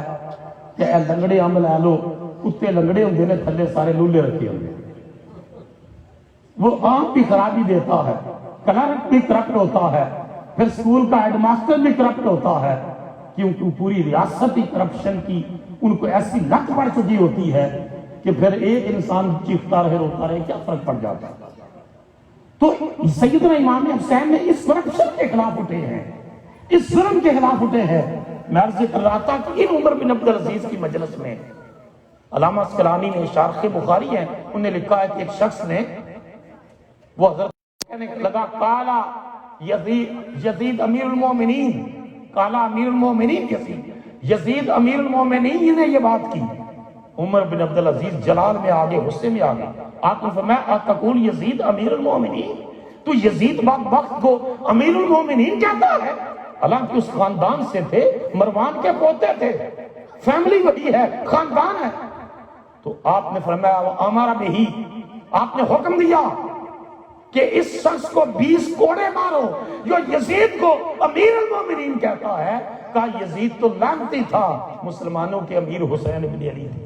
کہ اے لنگڑے ہم لے لو، کتے لنگڑے ہوندے نے تھلے سارے لولے رکھے ہوندے۔ وہ عام بھی خرابی دیتا ہے، کلرک بھی کرپٹ ہوتا ہے، پھر اسکول کا ہیڈ ماسٹر بھی کرپٹ ہوتا ہے، کیونکہ پوری ریاست ہی کرپشن کی ان کو ایسی لت پڑ چکی ہوتی ہے کہ پھر ایک انسان چیختا رہے روتا رہے کیا فرق پڑ جاتا ہے۔ تو سیدنا امام حسین نے اس کرپشن کے خلاف اٹھے ہیں، اس ظلم کے خلاف اٹھے ہیں۔ میں عرض کر رہا تھا کہ ان عمر بن عبدالعزیز کی مجلس میں علامہ اسقلانی نے شارح بخاری ہیں، انہوں نے لکھا ہے کہ ایک شخص نے وہ حضرت کہنے لگا کالا یزید امیر المومنین، کالا امیر المومنین یزید امیر المومنین نے یہ بات کی۔ عمر بن عبدالعزیز جلال میں آگے، غصے میں آگے، آپ نے فرمایا تقول یزید امیر المومنین، تو یزید وقت کو امیر المومنین کہتا ہے؟ حالانکہ اس خاندان سے تھے، مروان کے پوتے تھے، فیملی وہی ہے، خاندان ہے۔ تو آپ نے فرمایا امر بہی، آپ نے حکم دیا کہ اس شخص کو 20 کوڑے مارو جو یزید کو امیر المومنین کہتا ہے۔ کہا یزید تو لعنتی تھا، مسلمانوں کے امیر حسین بن علی تھے۔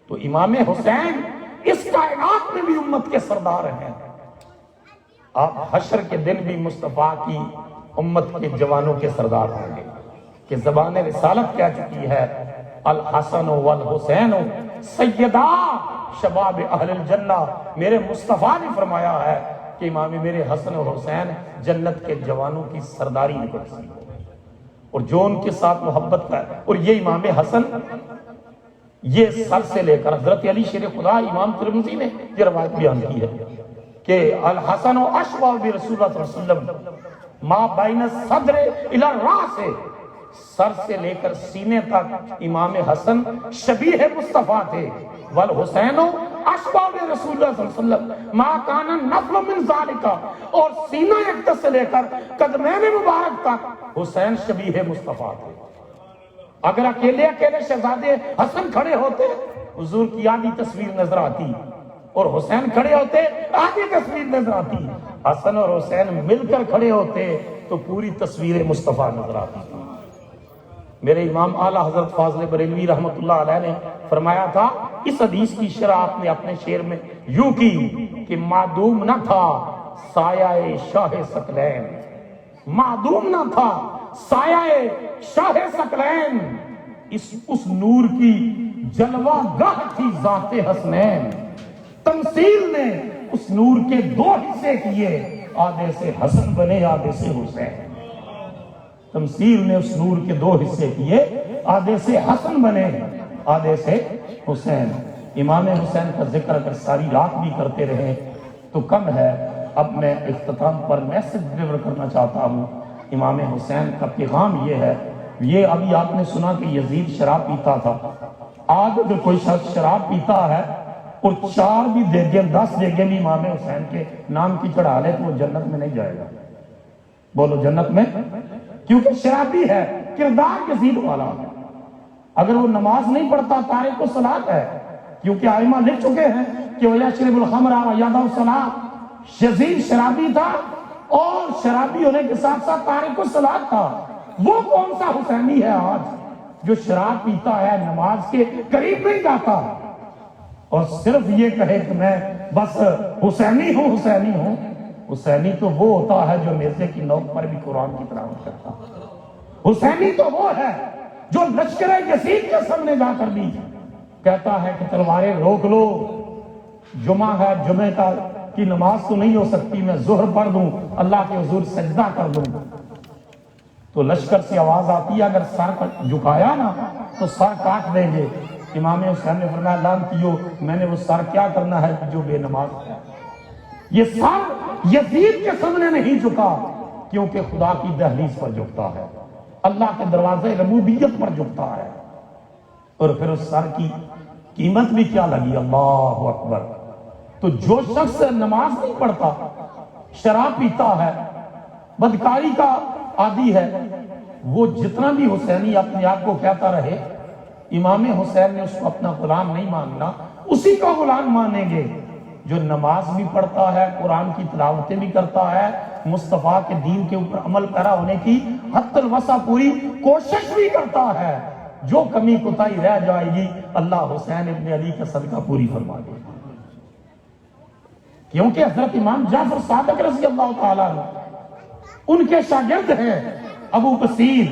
تو امام حسین اس کائنات میں بھی امت کے سردار ہیں۔ آپ حشر کے دن بھی مصطفیٰ کی امت کے جوانوں کے سردار ہوں گے، کہ زبان رسالت کہہ چکی ہے الحسن والحسین سیدہ شباب اہل الجنہ۔ میرے مصطفیٰ نے فرمایا ہے کہ امام میرے حسن اور حسین جنت کے جوانوں کی سرداری نکلتی ہے، اور جو ان کے ساتھ محبت کا ہے۔ اور یہ امام حسن یہ سر سے لے کر حضرت علی شیر خدا، امام ترمذی نے یہ روایت بیان کی ہے کہ الحسن اشبہ برسول اللہ صلی اللہ علیہ وسلم ما بین الصدر الی الراس، سر سے لے کر سینے تک امام حسن شبیہ مصطفیٰ تھے۔ والحسین اشبہ برسول اللہ صلی اللہ علیہ وسلم ما کان نفل من ذالک، اور سینہ اقدس سے لے کر قدمین مبارک تک حسین شبیہ مصطفیٰ تھے۔ اگر اکیلے اکیلے شہزادے حسن کھڑے ہوتے حضور کی آدھی تصویر نظر آتی، اور حسین کھڑے ہوتے آدھی تصویر نظر آتی، حسن اور حسین مل کر کھڑے ہوتے تو پوری تصویر مصطفیٰ نظر آتی۔ میرے امام اعلیٰ حضرت فاضل بریلوی رحمۃ اللہ علیہ نے فرمایا تھا، اس حدیث کی شرح آپ نے اپنے شعر میں یوں کی کہ معدوم نہ تھا سایہ شاہ ثقلین، معدوم نہ تھا سایہ شاہ ثقلین، اس نور کی جلوہ گاہ تھی ذات حسنین۔ تمثیل نے اس نور کے دو حصے کیے، آدھے سے حسن بنے آدھے سے حسین۔ تمثیل نے اس نور کے دو حصے کیے، آدھے سے حسن بنے آدھے سے حسین۔ امام حسین کا ذکر اگر ساری رات بھی کرتے رہے تو کم ہے۔ اب میں اختتام پر میسج ڈلیور کرنا چاہتا ہوں۔ امام حسین کا پیغام یہ ہے، یہ ابھی آپ نے سنا کہ یزید شراب پیتا تھا۔ آج اگر کوئی شخص شراب پیتا ہے اور 4 بھی دیگیں 10 دیگیں بھی امام حسین کے نام کی چڑھا لے تو وہ جنت میں نہیں جائے گا۔ بولو جنت میں، کیونکہ شرابی ہے، کردار یزید والا ہے۔ اگر وہ نماز نہیں پڑھتا تارک الصلاۃ ہے، کیونکہ ائمہ لکھ چکے ہیں کہ وَيَشْرِبُ الْخَمْرَ وَيَدَعُ الصَّلَاةَ، یزید شرابی تھا اور شرابی ہونے کے ساتھ ساتھ تارک الصلاۃ تھا۔ وہ کون سا حسینی ہے آج جو شراب پیتا ہے، نماز کے قریب نہیں جاتا اور صرف یہ کہے کہ میں بس حسینی ہوں حسینی ہوں؟ حسینی تو وہ ہوتا ہے جو نیزے کی نوک پر بھی قرآن کی تلاوت کرتا ہے۔ حسینی تو وہ ہے جو لشکر یزید کے سامنے جا کر بھی کہتا ہے کہ تلواریں روک لو، جمعہ ہے، جمعہ کی نماز تو نہیں ہو سکتی، میں ظہر پڑھ دوں، اللہ کے حضور سجدہ کر دوں۔ تو لشکر سے آواز آتی ہے اگر سر جھکایا نا تو سر کاٹ دیں گے۔ امام حسین نے فرمایا لعنتیو، میں نے وہ سر کیا کرنا ہے جو بے نماز ہے؟ یہ سر یزید کے سامنے نہیں جھکا کیونکہ خدا کی دہلیز پر جھکتا ہے، اللہ کے دروازے ربوبیت پر جھکتا ہے۔ اور پھر اس سر کی قیمت بھی کیا لگی، اللہ اکبر۔ تو جو شخص نماز نہیں پڑھتا، شراب پیتا ہے، بدکاری کا عادی ہے، وہ جتنا بھی حسینی اپنے آپ کو کہتا رہے، امام حسین نے اس کو اپنا غلام نہیں ماننا، اسی کا غلام مانیں گے جو نماز بھی پڑھتا ہے، قرآن کی تلاوتیں بھی کرتا ہے، مصطفیٰ کے دین کے اوپر عمل پیرا ہونے کی حتی الوسع پوری کوشش بھی کرتا ہے۔ جو کمی کوتاہی رہ جائے گی اللہ حسین ابن علی کا صدقہ پوری فرما دے گا، کیونکہ حضرت امام جعفر صادق رضی اللہ تعالیٰ عنہ ان کے شاگرد ہیں ابو بصیر۔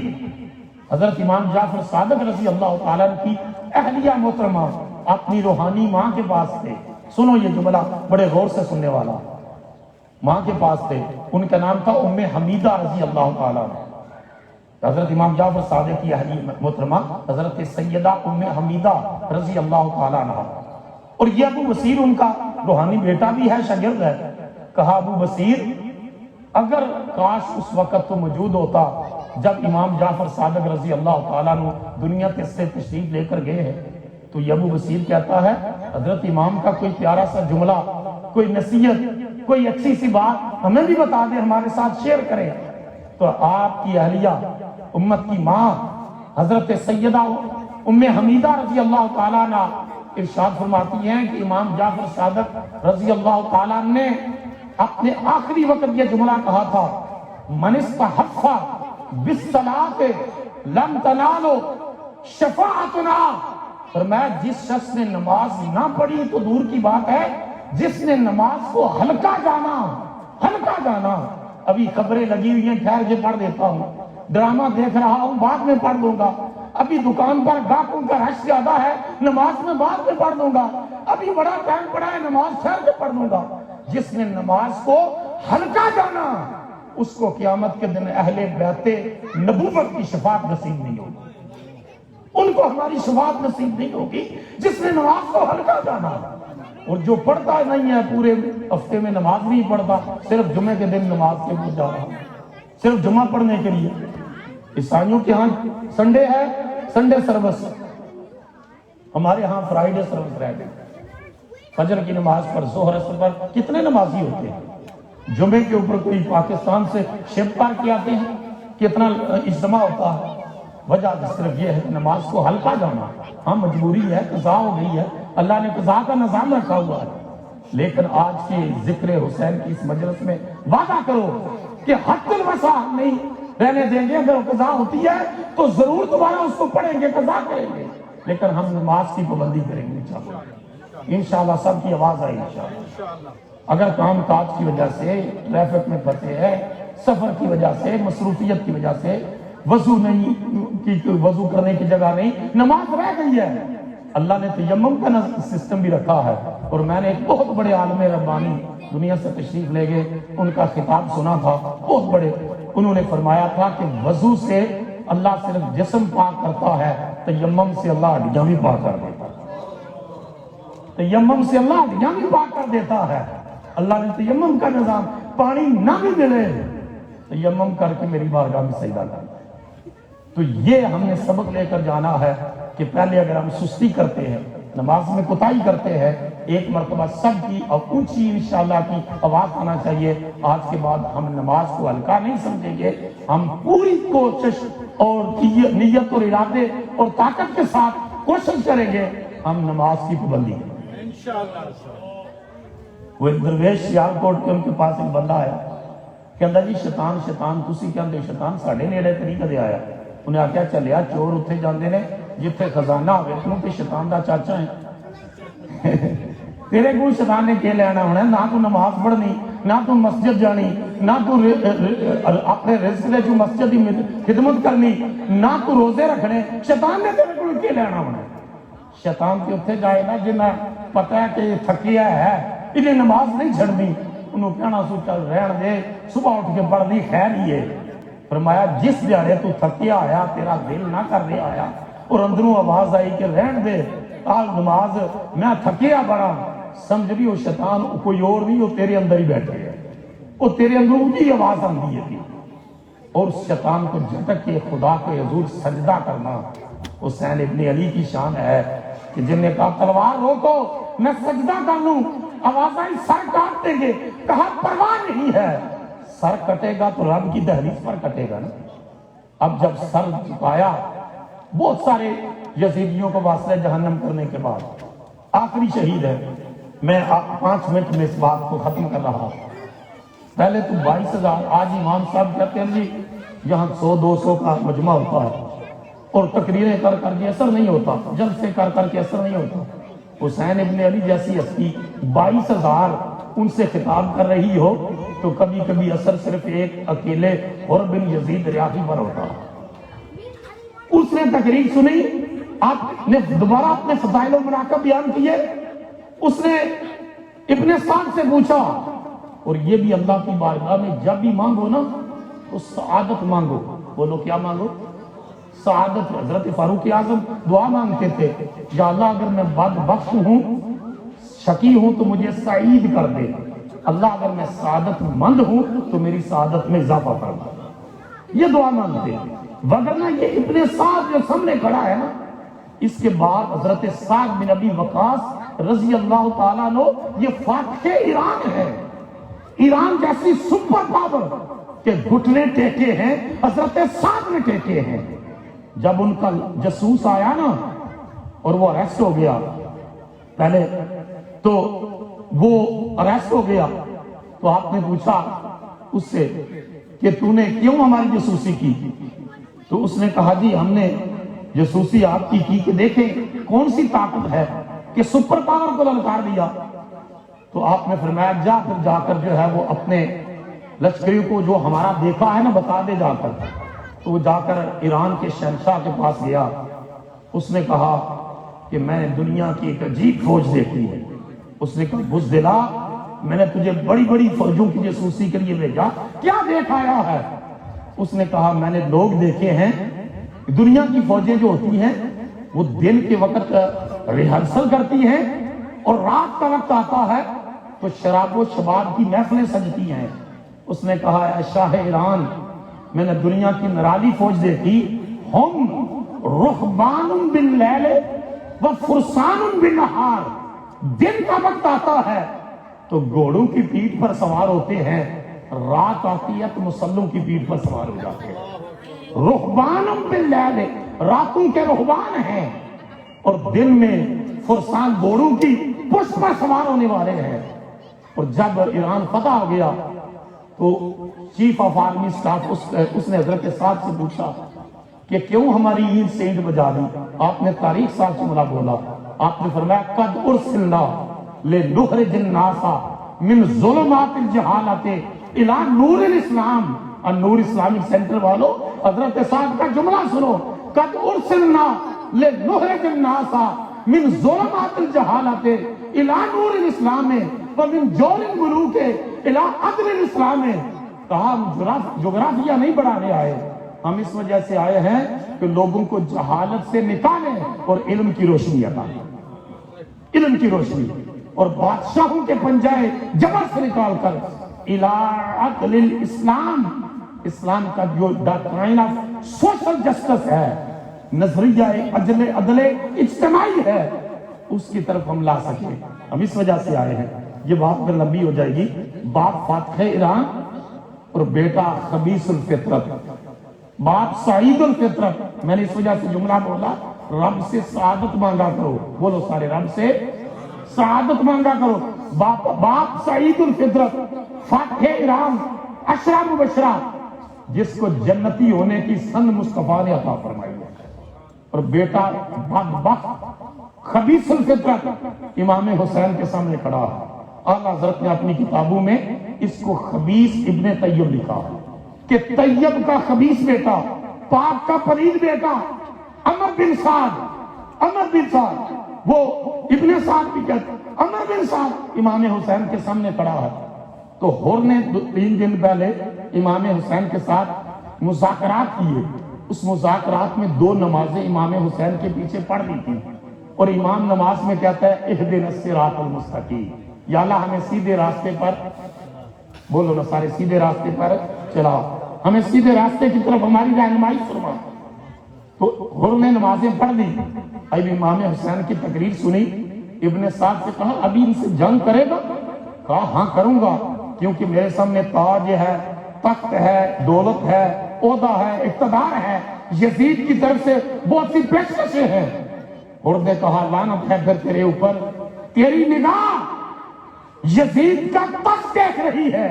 حضرت امام جعفر صادق رضی اللہ تعالیٰ عنہ کی اہلیہ محترمہ اپنی روحانی ماں کے پاس تھے۔ سنو یہ جملہ بڑے غور سے سننے والا، ماں کے پاس تھے، ان کا نام تھا ام حمیدہ رضی اللہ تعالیٰ عنہ۔ حضرت امام جعفر صادق کی اہلیہ محترمہ حضرت سیدہ ام حمیدہ رضی اللہ تعالیٰ عنہ، اور یہ ابو بصیر ان کا روحانی بیٹا بھی ہے، شاگرد ہے۔ کہا ابو بصیر اگر کاش اس وقت تو موجود ہوتا جب امام جعفر صادق رضی اللہ تعالیٰ عنہ دنیا سے تشریف لے کر گئے ہیں۔ تو یہ ابو بصیر کہتا ہے حضرت امام کا کوئی پیارا سا جملہ، کوئی نصیحت، کوئی اچھی سی بات ہمیں بھی بتا دیں، ہمارے ساتھ شیئر کریں۔ تو آپ کی اہلیہ امت کی ماں حضرت سیدہ ام حمیدہ رضی اللہ تعالیٰ عنہ ارشاد فرماتی ہیں کہ امام جعفر صادق رضی اللہ تعالیٰ عنہ نے اپنے آخری وقت یہ جملہ کہا تھا، من استحف بالصلاۃ لم تنالوا شفاعتنا۔ فرمایا جس شخص نے نماز نہ پڑھی تو دور کی بات ہے، جس نے نماز کو ہلکا جانا، ابھی خبریں لگی ہوئی ہیں، ٹھہر کے پڑھ دیتا ہوں، ڈرامہ دیکھ رہا ہوں بعد میں پڑھ دوں گا، ابھی دکان پر گاہکوں کا رش زیادہ ہے، نماز میں بعد میں پڑھ دوں گا، ابھی بڑا ٹائم پڑا ہے، نماز ٹھہر کے پڑھ دوں گا۔ جس نے نماز کو ہلکا جانا اس کو قیامت کے دن اہل بیت نبوت کی شفاعت نصیب نہیں ہوگی، ان کو ہماری شفاعت نصیب نہیں ہوگی جس نے نماز کو ہلکا جانا۔ اور جو پڑھتا نہیں ہے، پورے ہفتے میں نماز نہیں پڑھتا، صرف جمعے کے دن نماز کے لیے جا رہا، صرف جمعہ پڑھنے کے لیے۔ عیسائیوں کے ہاں سنڈے ہے، سنڈے سروس، ہمارے ہاں فرائیڈے سروس رہ گئی۔ فجر کی نماز پر، ظہر اثر پر کتنے نمازی ہوتے ہیں؟ جمعے کے اوپر کوئی پاکستان سے شپ پار کے آتے ہیں، کتنا اجتماع ہوتا ہے، وجہ صرف یہ ہے کہ نماز کو ہلکا جانا، ہاں مجبوری ہے، قضا ہو گئی ہے، اللہ نے قضا کا نظام رکھا ہوا ہے، لیکن آج کے ذکر حسین کی اس مجلس میں وعدہ کرو کہ حد الوسع نہیں رہنے دیں گے، اگر قضا ہوتی ہے تو ضرور دوبارہ اس کو پڑھیں گے، قضا کریں گے، لیکن ہم نماز کی پابندی کریں گے انشاءاللہ سب کی آواز آئی انشاءاللہ۔ اگر کام کاج کی وجہ سے ٹریفک میں پھنسے ہیں، سفر کی وجہ سے، مصروفیت کی وجہ سے وضو کرنے کی جگہ نہیں، نماز رہ گئی ہے، اللہ نے تیمم کا سسٹم بھی رکھا ہے۔ اور میں نے ایک بہت بڑے عالم ربانی دنیا سے تشریف لے گئے، ان کا خطاب سنا تھا، بہت بڑے، انہوں نے فرمایا تھا کہ وضو سے اللہ صرف جسم پاک کرتا ہے، تیمم سے اللہ ہڈیاں بھی پاک کر دیتا ہے، تیمم سے اللہ ہڈیاں بھی پاک کر دیتا ہے۔ اللہ نے تیمم کا نظام، پانی نہ بھی ملے تیمم کر کے میری بارگاہ میں سجدہ کرنا۔ تو یہ ہم نے سبق لے کر جانا ہے کہ پہلے اگر ہم سستی کرتے ہیں، نماز میں کوتاہی کرتے ہیں، ایک مرتبہ سب کی اور اونچی انشاءاللہ کی آواز آنا چاہیے، آج کے بعد ہم نماز کو ہلکا نہیں سمجھیں گے، ہم پوری کوشش اور نیت اور ارادے اور طاقت کے ساتھ کوشش کریں گے ہم نماز کی پابندی کریں۔ وہ ایک درویش سیالکوٹ کے ان کے پاس ایک بندہ آیا، کہندا جی شیطان تسی کہندے شیطان ساڈے نیڑے تے نہیں کدے آیا۔ انہیں آخیا چلیا چور اتنے جاندے نے جتھے خزانہ ہوئے، توں تے شیطان دا چاچا ہے تیرے کو شیطان نے کہہ لینا ہونا، نہ تو نماز پڑھنی، نہ تو مسجد جانی، نہ تو اپنے رزق دے جو مسجد کی خدمت کرنی، نہ تو روزے رکھنے، شیطان نے تیرے کو کہہ لینا ہونا۔ شیطان کے اتنے جائے نا جنہیں پتہ ہے کہ یہ تھکیا ہے، انہیں نماز نہیں چھڑنی، انہوں کہنا سو چل رہن دے، صبح اٹھ کے پڑھ دی خیر ہی ہے۔ فرمایا جس دیہڑے تو تھکیا آیا، تیرا دل نہ کر رہا آیا، اور اندروں آواز آئی کہ رہن دے آج نماز، میں تھکیا بڑا، سمجھ بھی وہ شیطان کوئی اور نہیں، وہ تیرے اندر ہی بیٹھے ہے، وہ تیرے اندر اونچی آواز آندی ہے۔ اور شیطان کو جھٹک کے خدا کو حضور سجدہ کرنا حسین ابن علی کی شان ہے کہ جن نے کہا تلوار روکو میں سجدہ کر لوں، آواز آئی سر کاٹ دیں گے، کہا پرواہ نہیں ہے، سر کٹے گا تو رب کی دہلیز پر کٹے گا نا۔ اب جب سر جھکایا، بہت سارے یزیدیوں کو واسطے جہنم کرنے کے بعد آخری شہید ہے، میں 5 منٹ میں اس بات کو ختم کر رہا ہوں۔ پہلے تو 22,000، آج امام صاحب کہتے ہیں جی یہاں 100-200 کا مجمع ہوتا ہے اور تقریریں کر کر کے اثر نہیں ہوتا، جلسے کر کر کے اثر نہیں ہوتا۔ حسین ابن علی جیسی ہستی 22,000 ان سے خطاب کر رہی ہو تو کبھی کبھی اثر صرف ایک اکیلے حر بن یزید ریاضی پر ہوتا۔ اس نے تقریر سنی، آپ نے دوبارہ اپنے فضائل و مناقب بیان کیے، اس نے ابن سعد سے پوچھا، اور یہ بھی اللہ کی بارگاہ میں جب بھی مانگو نا تو سعادت مانگو، بولو کیا مانگو؟ سعادت۔ حضرت فاروق اعظم دعا مانگتے تھے، یا اللہ اگر میں بدبخت ہوں، شقی ہوں تو مجھے سعید کر دے، اللہ اگر میں سعادت مند ہوں تو میری سعادت میں اضافہ کر دے، یہ دعا مانگتے ہیں۔ وگرنہ یہ ابن سعد جو سامنے کھڑا ہے نا، اس کے بعد حضرت سعد بن ابی وقاص رضی اللہ تعالیٰ عنہ، یہ فاتح ایران ہے، ایران جیسی سپر پاور کہ گھٹنے ٹیکے ہیں حضرت سعد نے ٹیکے ہیں۔ جب ان کا جاسوس آیا نا اور وہ اریسٹ ہو گیا، پہلے تو وہ اریسٹ ہو گیا تو آپ نے پوچھا اس سے کہ تو نے کیوں ہماری جاسوسی کی؟ تو اس نے کہا جی ہم نے جاسوسی آپ کی کہ دیکھیں کون سی طاقت ہے کہ سپر پاور کو للکار دیا۔ تو آپ نے فرمایا جا کر جو ہے وہ اپنے لشکری کو جو ہمارا دیکھا ہے نا بتا دے جا کر۔ تو وہ جا کر ایران کے شہنشاہ کے پاس گیا، اس نے کہا کہ میں نے دنیا کی ایک عجیب فوج دیکھی ہے۔ اس نے کہا بزدلا، میں نے تجھے بڑی بڑی فوجوں کی جاسوسی کے لیے بھیجا، کیا دیکھ آیا ہے؟ اس نے کہا میں نے لوگ دیکھے ہیں، دنیا کی فوجیں جو ہوتی ہیں وہ دن کے وقت ریہرسل کرتی ہیں اور رات کا وقت آتا ہے تو شراب و شباب کی محفلیں سجتی ہیں۔ اس نے کہا اے شاہ ایران، میں نے دنیا کی نرالی فوج دیکھی، ہم رخبان باللیل و فرسان بالنہار، دن کا وقت آتا ہے تو گھوڑوں کی پیٹھ پر سوار ہوتے ہیں، رات آتی ہے تو مسلوں کی پیٹھ پر سوار ہو جاتے ہیں۔ رہبان باللیل، راتوں کے رہبان ہیں اور دن میں فرسان گھوڑوں کی پشت پر سوار ہونے والے ہیں۔ اور جب ایران فتح ہو گیا تو چیف آف آرمی سٹاف اس نے حضرت صاحب سے پوچھا کہ کیوں ہماری عید سے عید بجا دی؟ آپ نے تاریخ صاحب سے ملا بولا، آپ نے فرمایا قد ارسلنا لنخرج الناس من ظلمات الجہالت الی نور الاسلام۔ نور اسلامک سینٹر والوں حضرت صاحب کا جملہ سنو، قد ارسلنا لنخرج الناس من ظلمات الجہالت الی نور الاسلام ومن جور الملوک الی عدل الاسلام۔ کہا ہم جغرافیہ نہیں بڑھانے آئے، ہم اس وجہ سے آئے ہیں کہ لوگوں کو جہالت سے نکالیں اور علم کی روشنی عطا کریں، علم کی روشنی، اور بادشاہوں کے پنجائے جبر سے نکال کر الی عدل الاسلام، اسلام کا جو ڈاکٹرائن آف سوشل جسٹس ہے، نظریہ عدل اجتماعی ہے، اس کی طرف ہم لا سکیں۔ ہم اس وجہ سے آئے ہیں۔ یہ بات میں لمبی ہو جائے گی۔ باپ فاتح ایران اور بیٹا خبیث الفطرت، باپ سعید الفطرت۔ میں نے اس وجہ سے جملہ بولا، رب سے سعادت مانگا کرو، بولو سارے، رب سے سعادت مانگا کرو۔ باپ سعید الفطرت، فاتح ایران، عشرہ مبشرہ، جس کو جنتی ہونے کی سند مصطفیٰ نے عطا فرمائی ہے، اور بیٹا بدبخت خبیث الفطرت امام حسین کے سامنے کھڑا ہے۔ اعلیٰ حضرت نے اپنی کتابوں میں اس کو خبیث ابن طیب لکھا کہ طیب کا خبیث بیٹا، پاک کا پلید بیٹا عمر بن سعد، وہ ابن سعد بھی کہتے، عمر بن سعد امام حسین کے سامنے کھڑا ہے۔ تو حر نے 3 دن پہلے امام حسین کے ساتھ مذاکرات کیے، اس مذاکرات میں 2 نمازیں امام حسین کے پیچھے پڑھ دی تھی، اور امام نماز میں کہتا ہے اہدنا الصراط المستقیم، یا اللہ ہمیں سیدھے راستے پر، بولو نا سارے، سیدھے راستے پر چلاؤ، ہمیں سیدھے راستے کی طرف ہماری رہنمائی فرما۔ تو حر نے نمازیں پڑھ دی، اب امام حسین کی تقریر سنی، ابن سعد سے کہا ابھی ان سے جنگ کرے گا؟ کہا ہاں کروں گا، کیونکہ میرے سامنے تاج ہے، تخت ہے، دولت ہے، عہدہ ہے، اقتدار ہے، یزید کی طرف سے بہت سی پیشکشیں ہیں۔ حر نے کہا لعنت ہے پھر تیرے اوپر، تیری نگاہ یزید کا تخت دیکھ رہی ہے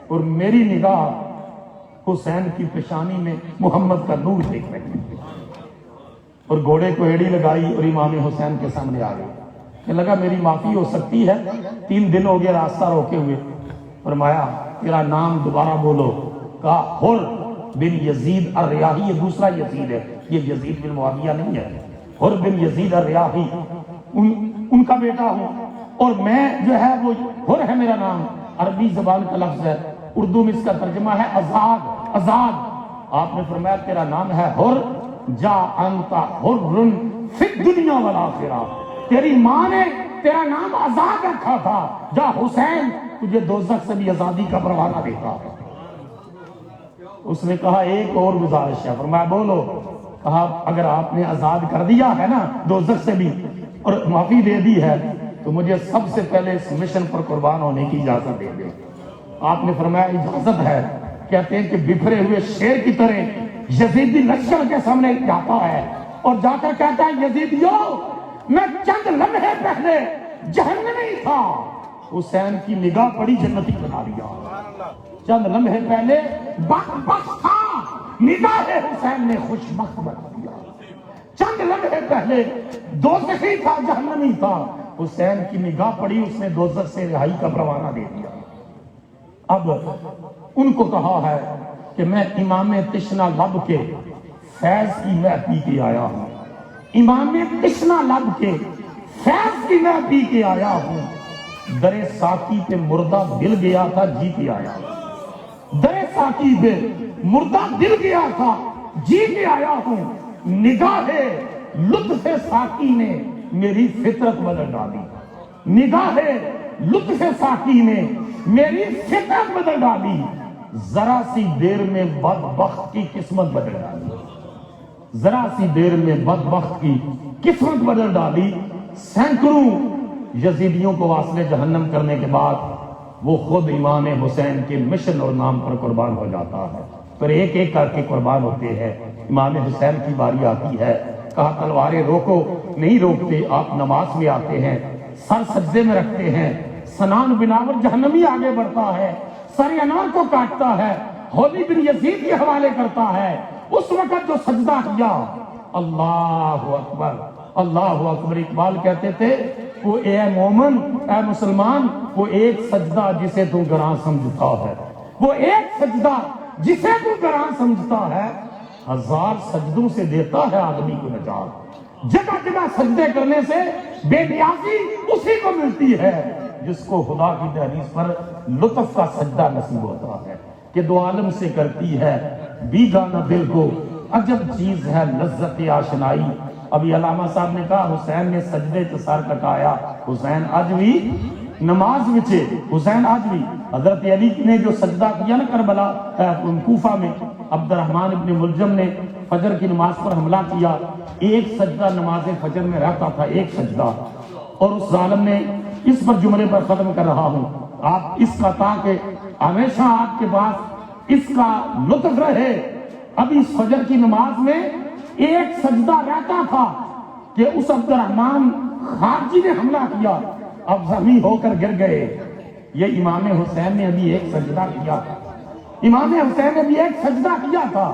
اور میری نگاہ حسین کی پیشانی میں محمد کا نور دیکھ رہی ہے۔ اور گھوڑے کو ایڑی لگائی اور امام حسین کے سامنے آ گئی کہ لگا میری معافی ہو سکتی ہے، 3 دن ہو گئے راستہ روکے ہوئے۔ فرمایا تیرا نام دوبارہ بولو۔ کہا حر بن یزید الریاحی، یہ دوسرا یزید ہے، یہ یزید بن معاویہ نہیں ہے، حر بن یزید الریاحی، ان کا بیٹا ہوں، اور میں جو ہے وہ حر ہے میرا نام، عربی زبان کا لفظ ہے، اردو میں اس کا ترجمہ ہے آزاد۔ آپ نے فرمایا تیرا نام ہے حر، جا انت حر فی الدنیا والآخرہ، تیری ماں نے تیرا نام آزاد رکھا تھا، جا حسین تجھے دوزخ سے بھی آزادی کا پروانہ دیتا ہے۔ اس نے کہا ایک اور گزارش ہے، فرمایا بولو۔ کہا اگر آپ نے آزاد کر دیا ہے نا دوزخ سے بھی اور معافی دے دی ہے تو مجھے سب سے پہلے اس مشن پر قربان ہونے کی اجازت دے دے۔ آپ نے فرمایا اجازت ہے۔ کہتے ہیں کہ بکھرے ہوئے شیر کی طرح یزیدی لشکر کے سامنے جاتا ہے اور جا کر کہتا ہے یزیدیو میں چند لمحے پہلے جہنمی تھا، حسین کی نگاہ پڑی جنتی بنا دیا، چند لمحے پہلے بدبخت تھا، نگاہ حسین نے خوشبخت بنا دیا، چند لمحے پہلے دوزخی تھا، جہنمی تھا، حسین کی نگاہ پڑی، اس نے دوزخ سے رہائی کا پروانہ دے دیا۔ اب ان کو کہا ہے کہ میں امام تشنا لب کے فیض کی میں پی کے آیا ہوں، امام تشنا لب کے فیض کی میں پی کے آیا ہوں، در ساقی پہ مردہ دل گیا تھا جی کے آیا ہوں، در ساقی پہ مردہ دل گیا تھا جی کے آیا ہوں، نگاہ لطف ساقی نے میری فطرت بدل ڈالی، نگاہ لطف ساقی نے میری فطرت بدل ڈالی، ذرا سی دیر میں بدبخت کی قسمت بدل ڈالی، ذرا سی دیر میں بدبخت کی قسمت بدل ڈالی۔ سینکڑوں یزیدیوں کو واصل جہنم کرنے کے بعد وہ خود امام حسین کے مشن اور نام پر قربان ہو جاتا ہے۔ پھر ایک ایک کر کے قربان ہوتے ہیں۔ امام حسین کی باری آتی ہے، کہا تلواریں روکو، نہیں روکتے، آپ نماز میں آتے ہیں، سر سجدے میں رکھتے ہیں، سنان بناور جہنمی آگے بڑھتا ہے، سر انور کو کاٹتا ہے، ہولی بن یزید کے حوالے کرتا ہے۔ اس وقت جو سجدہ کیا، اللہ اکبر اللہ اکبر، اقبال کہتے تھے وہ اے مومن، اے مسلمان، وہ ایک سجدہ جسے تو گراں سمجھتا ہے، وہ ایک سجدہ جسے تو گراں سمجھتا ہے، ہزار سجدوں سے دیتا ہے آدمی کو نجات۔ جگہ جگہ سجدے کرنے سے بے نیازی اسی کو ملتی ہے جس کو خدا کی دہلیز پر لطف کا سجدہ نصیب ہوتا ہے، کہ دو عالم سے کرتی ہے بیگانہ دل کو عجب چیز ہے لذت آشنائی۔ ابھی علامہ صاحب نے کہا حسین نے سجدے چ سر کٹایا، حسین آج بھی نماز وچے، حسین آج بھی۔ حضرت علی نے جو سجدہ کیا نا کربلا کوفہ میں، عبد الرحمن ابن ملجم نے فجر کی نماز پر حملہ کیا، ایک سجدہ نماز فجر میں رہتا تھا، ایک سجدہ، اور اس ظالم نے اس پر جملے پر ختم کر رہا ہوں، آپ اس کا تاکہ ہمیشہ آپ کے پاس اس کا لطف رہے، ابھی اس فجر کی نماز میں ایک سجدہ رہتا تھا کہ اس عبد الرحمن خارجی نے حملہ کیا، اب زمین ہو کر گر گئے۔ یہ امام حسین نے ابھی ایک سجدہ کیا، امام حسین نے بھی ایک سجدہ کیا تھا۔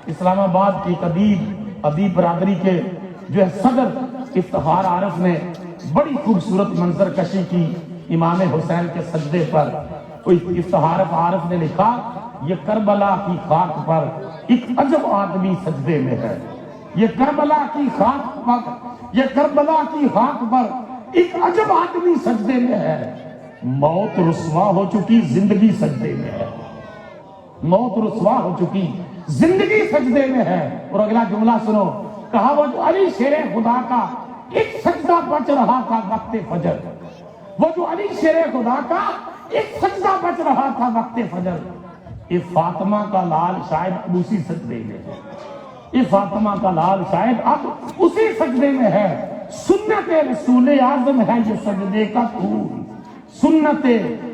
اسلام آباد کی ادیب برادری کے جو ہے صدر افتخار عارف نے بڑی خوبصورت منظر کشی کی امام حسین کے سجدے پر۔ افتخار عارف نے لکھا یہ کربلا کی خاک پر ایک عجب آدمی سجدے میں ہے، یہ کربلا کی خاک پر، یہ کربلا کی خاک پر ایک عجب آدمی سجدے میں ہے، موت رسوا ہو چکی زندگی سجدے میں ہے، موت رسوا ہو چکی زندگی سجدے میں ہے۔ اور اگلا جملہ سنو، کہا وہ جو علی شیر خدا کا ایک سجدہ بچ رہا تھا وقت فجر، وہ جو علی شیر خدا کا ایک سجدہ بچ رہا تھا وقت فجر، یہ فاطمہ کا لال شاید اب اسی سجدے میں ہے، یہ فاطمہ کا لال شاید اب اسی سجدے میں ہے۔ سنت رسول اعظم ہے یہ سجدے کا طول، سنت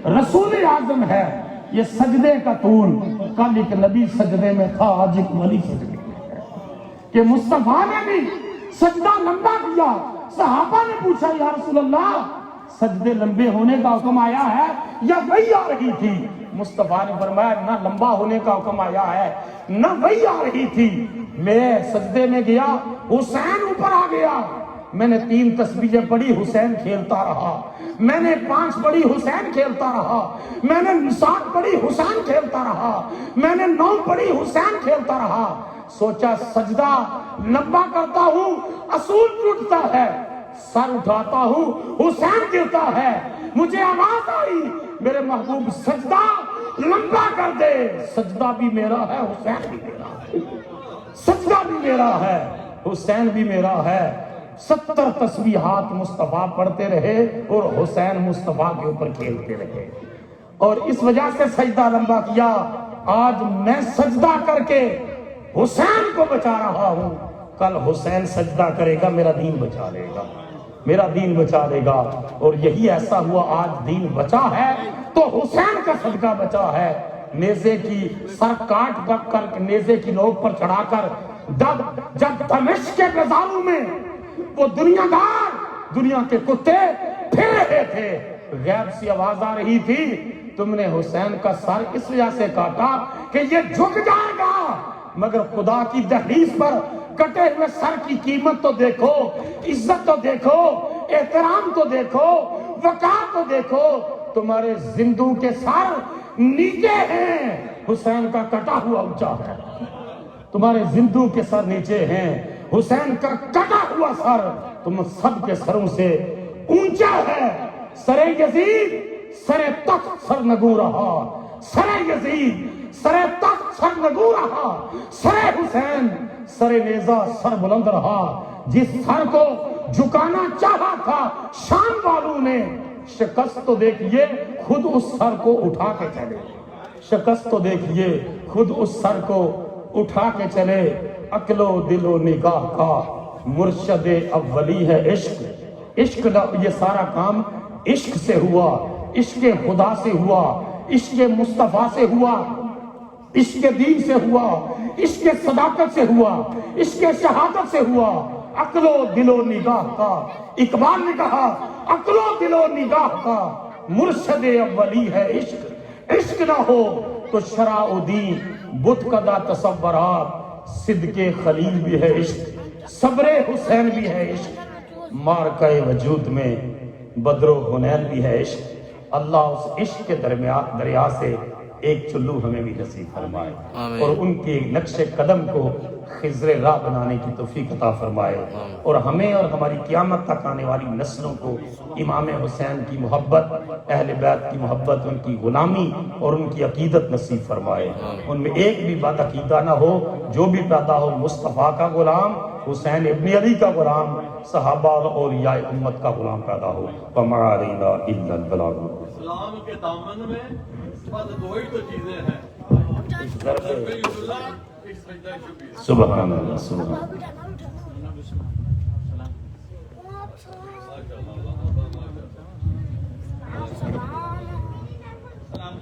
رسول اعظم ہے یہ سجدے کا طول، کل ایک نبی سجدے میں تھا آج ایک ولی سجدے میں ہے، کہ مصطفیٰ نے بھی سجدہ لمبا کیا۔ صحابہ نے پوچھا یا رسول اللہ سجدے لمبے ہونے کا حکم آیا ہے یا وحی آ رہی تھی؟ مصطفیٰ نے فرمایا نہ لمبا ہونے کا حکم آیا ہے نہ وحی آ رہی تھی، میں سجدے میں گیا، حسین اوپر آ گیا، میں نے 3 تسبیحیں پڑھی، حسین کھیلتا رہا، میں نے 5 پڑھی، حسین کھیلتا رہا، میں نے 7 پڑھی، حسین کھیلتا رہا، میں نے 9 پڑھی، حسین کھیلتا رہا۔ سوچا سجدہ لمبا کرتا ہوں اصول ٹوٹتا ہے، سر اٹھاتا ہوں حسین گرتا ہے، مجھے آواز آئی میرے محبوب سجدہ لمبا کر دے، سجدہ بھی میرا ہے حسین بھی میرا ہے، سجدہ بھی میرا ہے حسین بھی میرا ہے۔ 70 تسبیحات مصطفیٰ پڑھتے رہے اور حسین مصطفیٰ کے اوپر کھیلتے رہے، اور اس وجہ سے سجدہ لمبا کیا۔ آج میں سجدہ کر کے حسین کو بچا رہا ہوں، کل حسین سجدہ کرے گا میرا دین بچا لے گا، میرا دین بچا لے گا۔ اور یہی ایسا ہوا، آج دین بچا ہے تو حسین کا صدقہ بچا ہے۔ نیزے کی سر کاٹ پک کر نیزے کی نوک پر چڑھا کر جب دمشق کے بازاروں میں وہ دنیا دار دنیا کے کتے پھر رہے تھے، غیب سی آواز آ رہی تھی تم نے حسین کا سر اس وجہ سے کاٹا کہ یہ جھک جائے گا، مگر خدا کی دہلیز پر کٹے ہوئے سر کی قیمت تو دیکھو، عزت تو دیکھو، احترام تو دیکھو، وقار تو دیکھو، تمہارے زندوں کے سر نیچے ہیں، حسین کا کٹا ہوا اونچا ہے، تمہارے زندوں کے سر نیچے ہیں، حسین کا کٹا ہوا سر تم سب کے سروں سے اونچا ہے۔ سر یزید سر تخت سر نگو رہا، سر یزید سر تخت سر نگو رہا، سر حسین سر نیزہ سر بلند رہا۔ جس سر کو جھکانا چاہا تھا شام والوں نے، شکست تو دیکھیے خود اس سر کو اٹھا کے چلے، شکست تو دیکھیے خود اس سر کو اٹھا کے چلے۔ عقل و دل و نگاہ کا مرشد اولی ہے عشق، عشق یہ سارا کام عشق سے ہوا، عشق خدا سے ہوا، عشق مصطفیٰ سے ہوا۔ عشق دین سے ہوا، عشق صداقت سے ہوا، عشق شہادت سے ہوا، عقل و دل و نگاہ کا۔ اقبال نے کہا عقل و دل و نگاہ کا مرشد اولی ہے عشق، عشق نہ ہو تو شرع و دین بت کدہ تصورات، صدق خلیل بھی ہے عشق، صبر حسین بھی ہے عشق، مارکہ وجود میں بدر و حنین بھی ہے عشق۔ اللہ اس عشق کے دریا سے ایک چلو ہمیں بھی نصیب فرمائے اور ان کے نقش قدم کو خضر راہ بنانے کی توفیق عطا فرمائے، اور ہمیں اور ہماری قیامت تک آنے والی نسلوں کو امام حسین کی محبت، اہل بیت کی محبت، ان کی غلامی اور ان کی عقیدت نصیب فرمائے۔ ان میں ایک بھی بد عقیدہ نہ ہو، جو بھی پیدا ہو مصطفیٰ کا غلام، حسین ابن علی کا غلام، صحابہ اور اولیاء امت کا غلام پیدا ہو۔ وما علینا الا البلاغ۔ اسلام کے دامن میں بس دو ہی تو چیزیں ہیں، ایک سجدہ شکر۔ سبحان اللہ، سبحان اللہ۔ سلام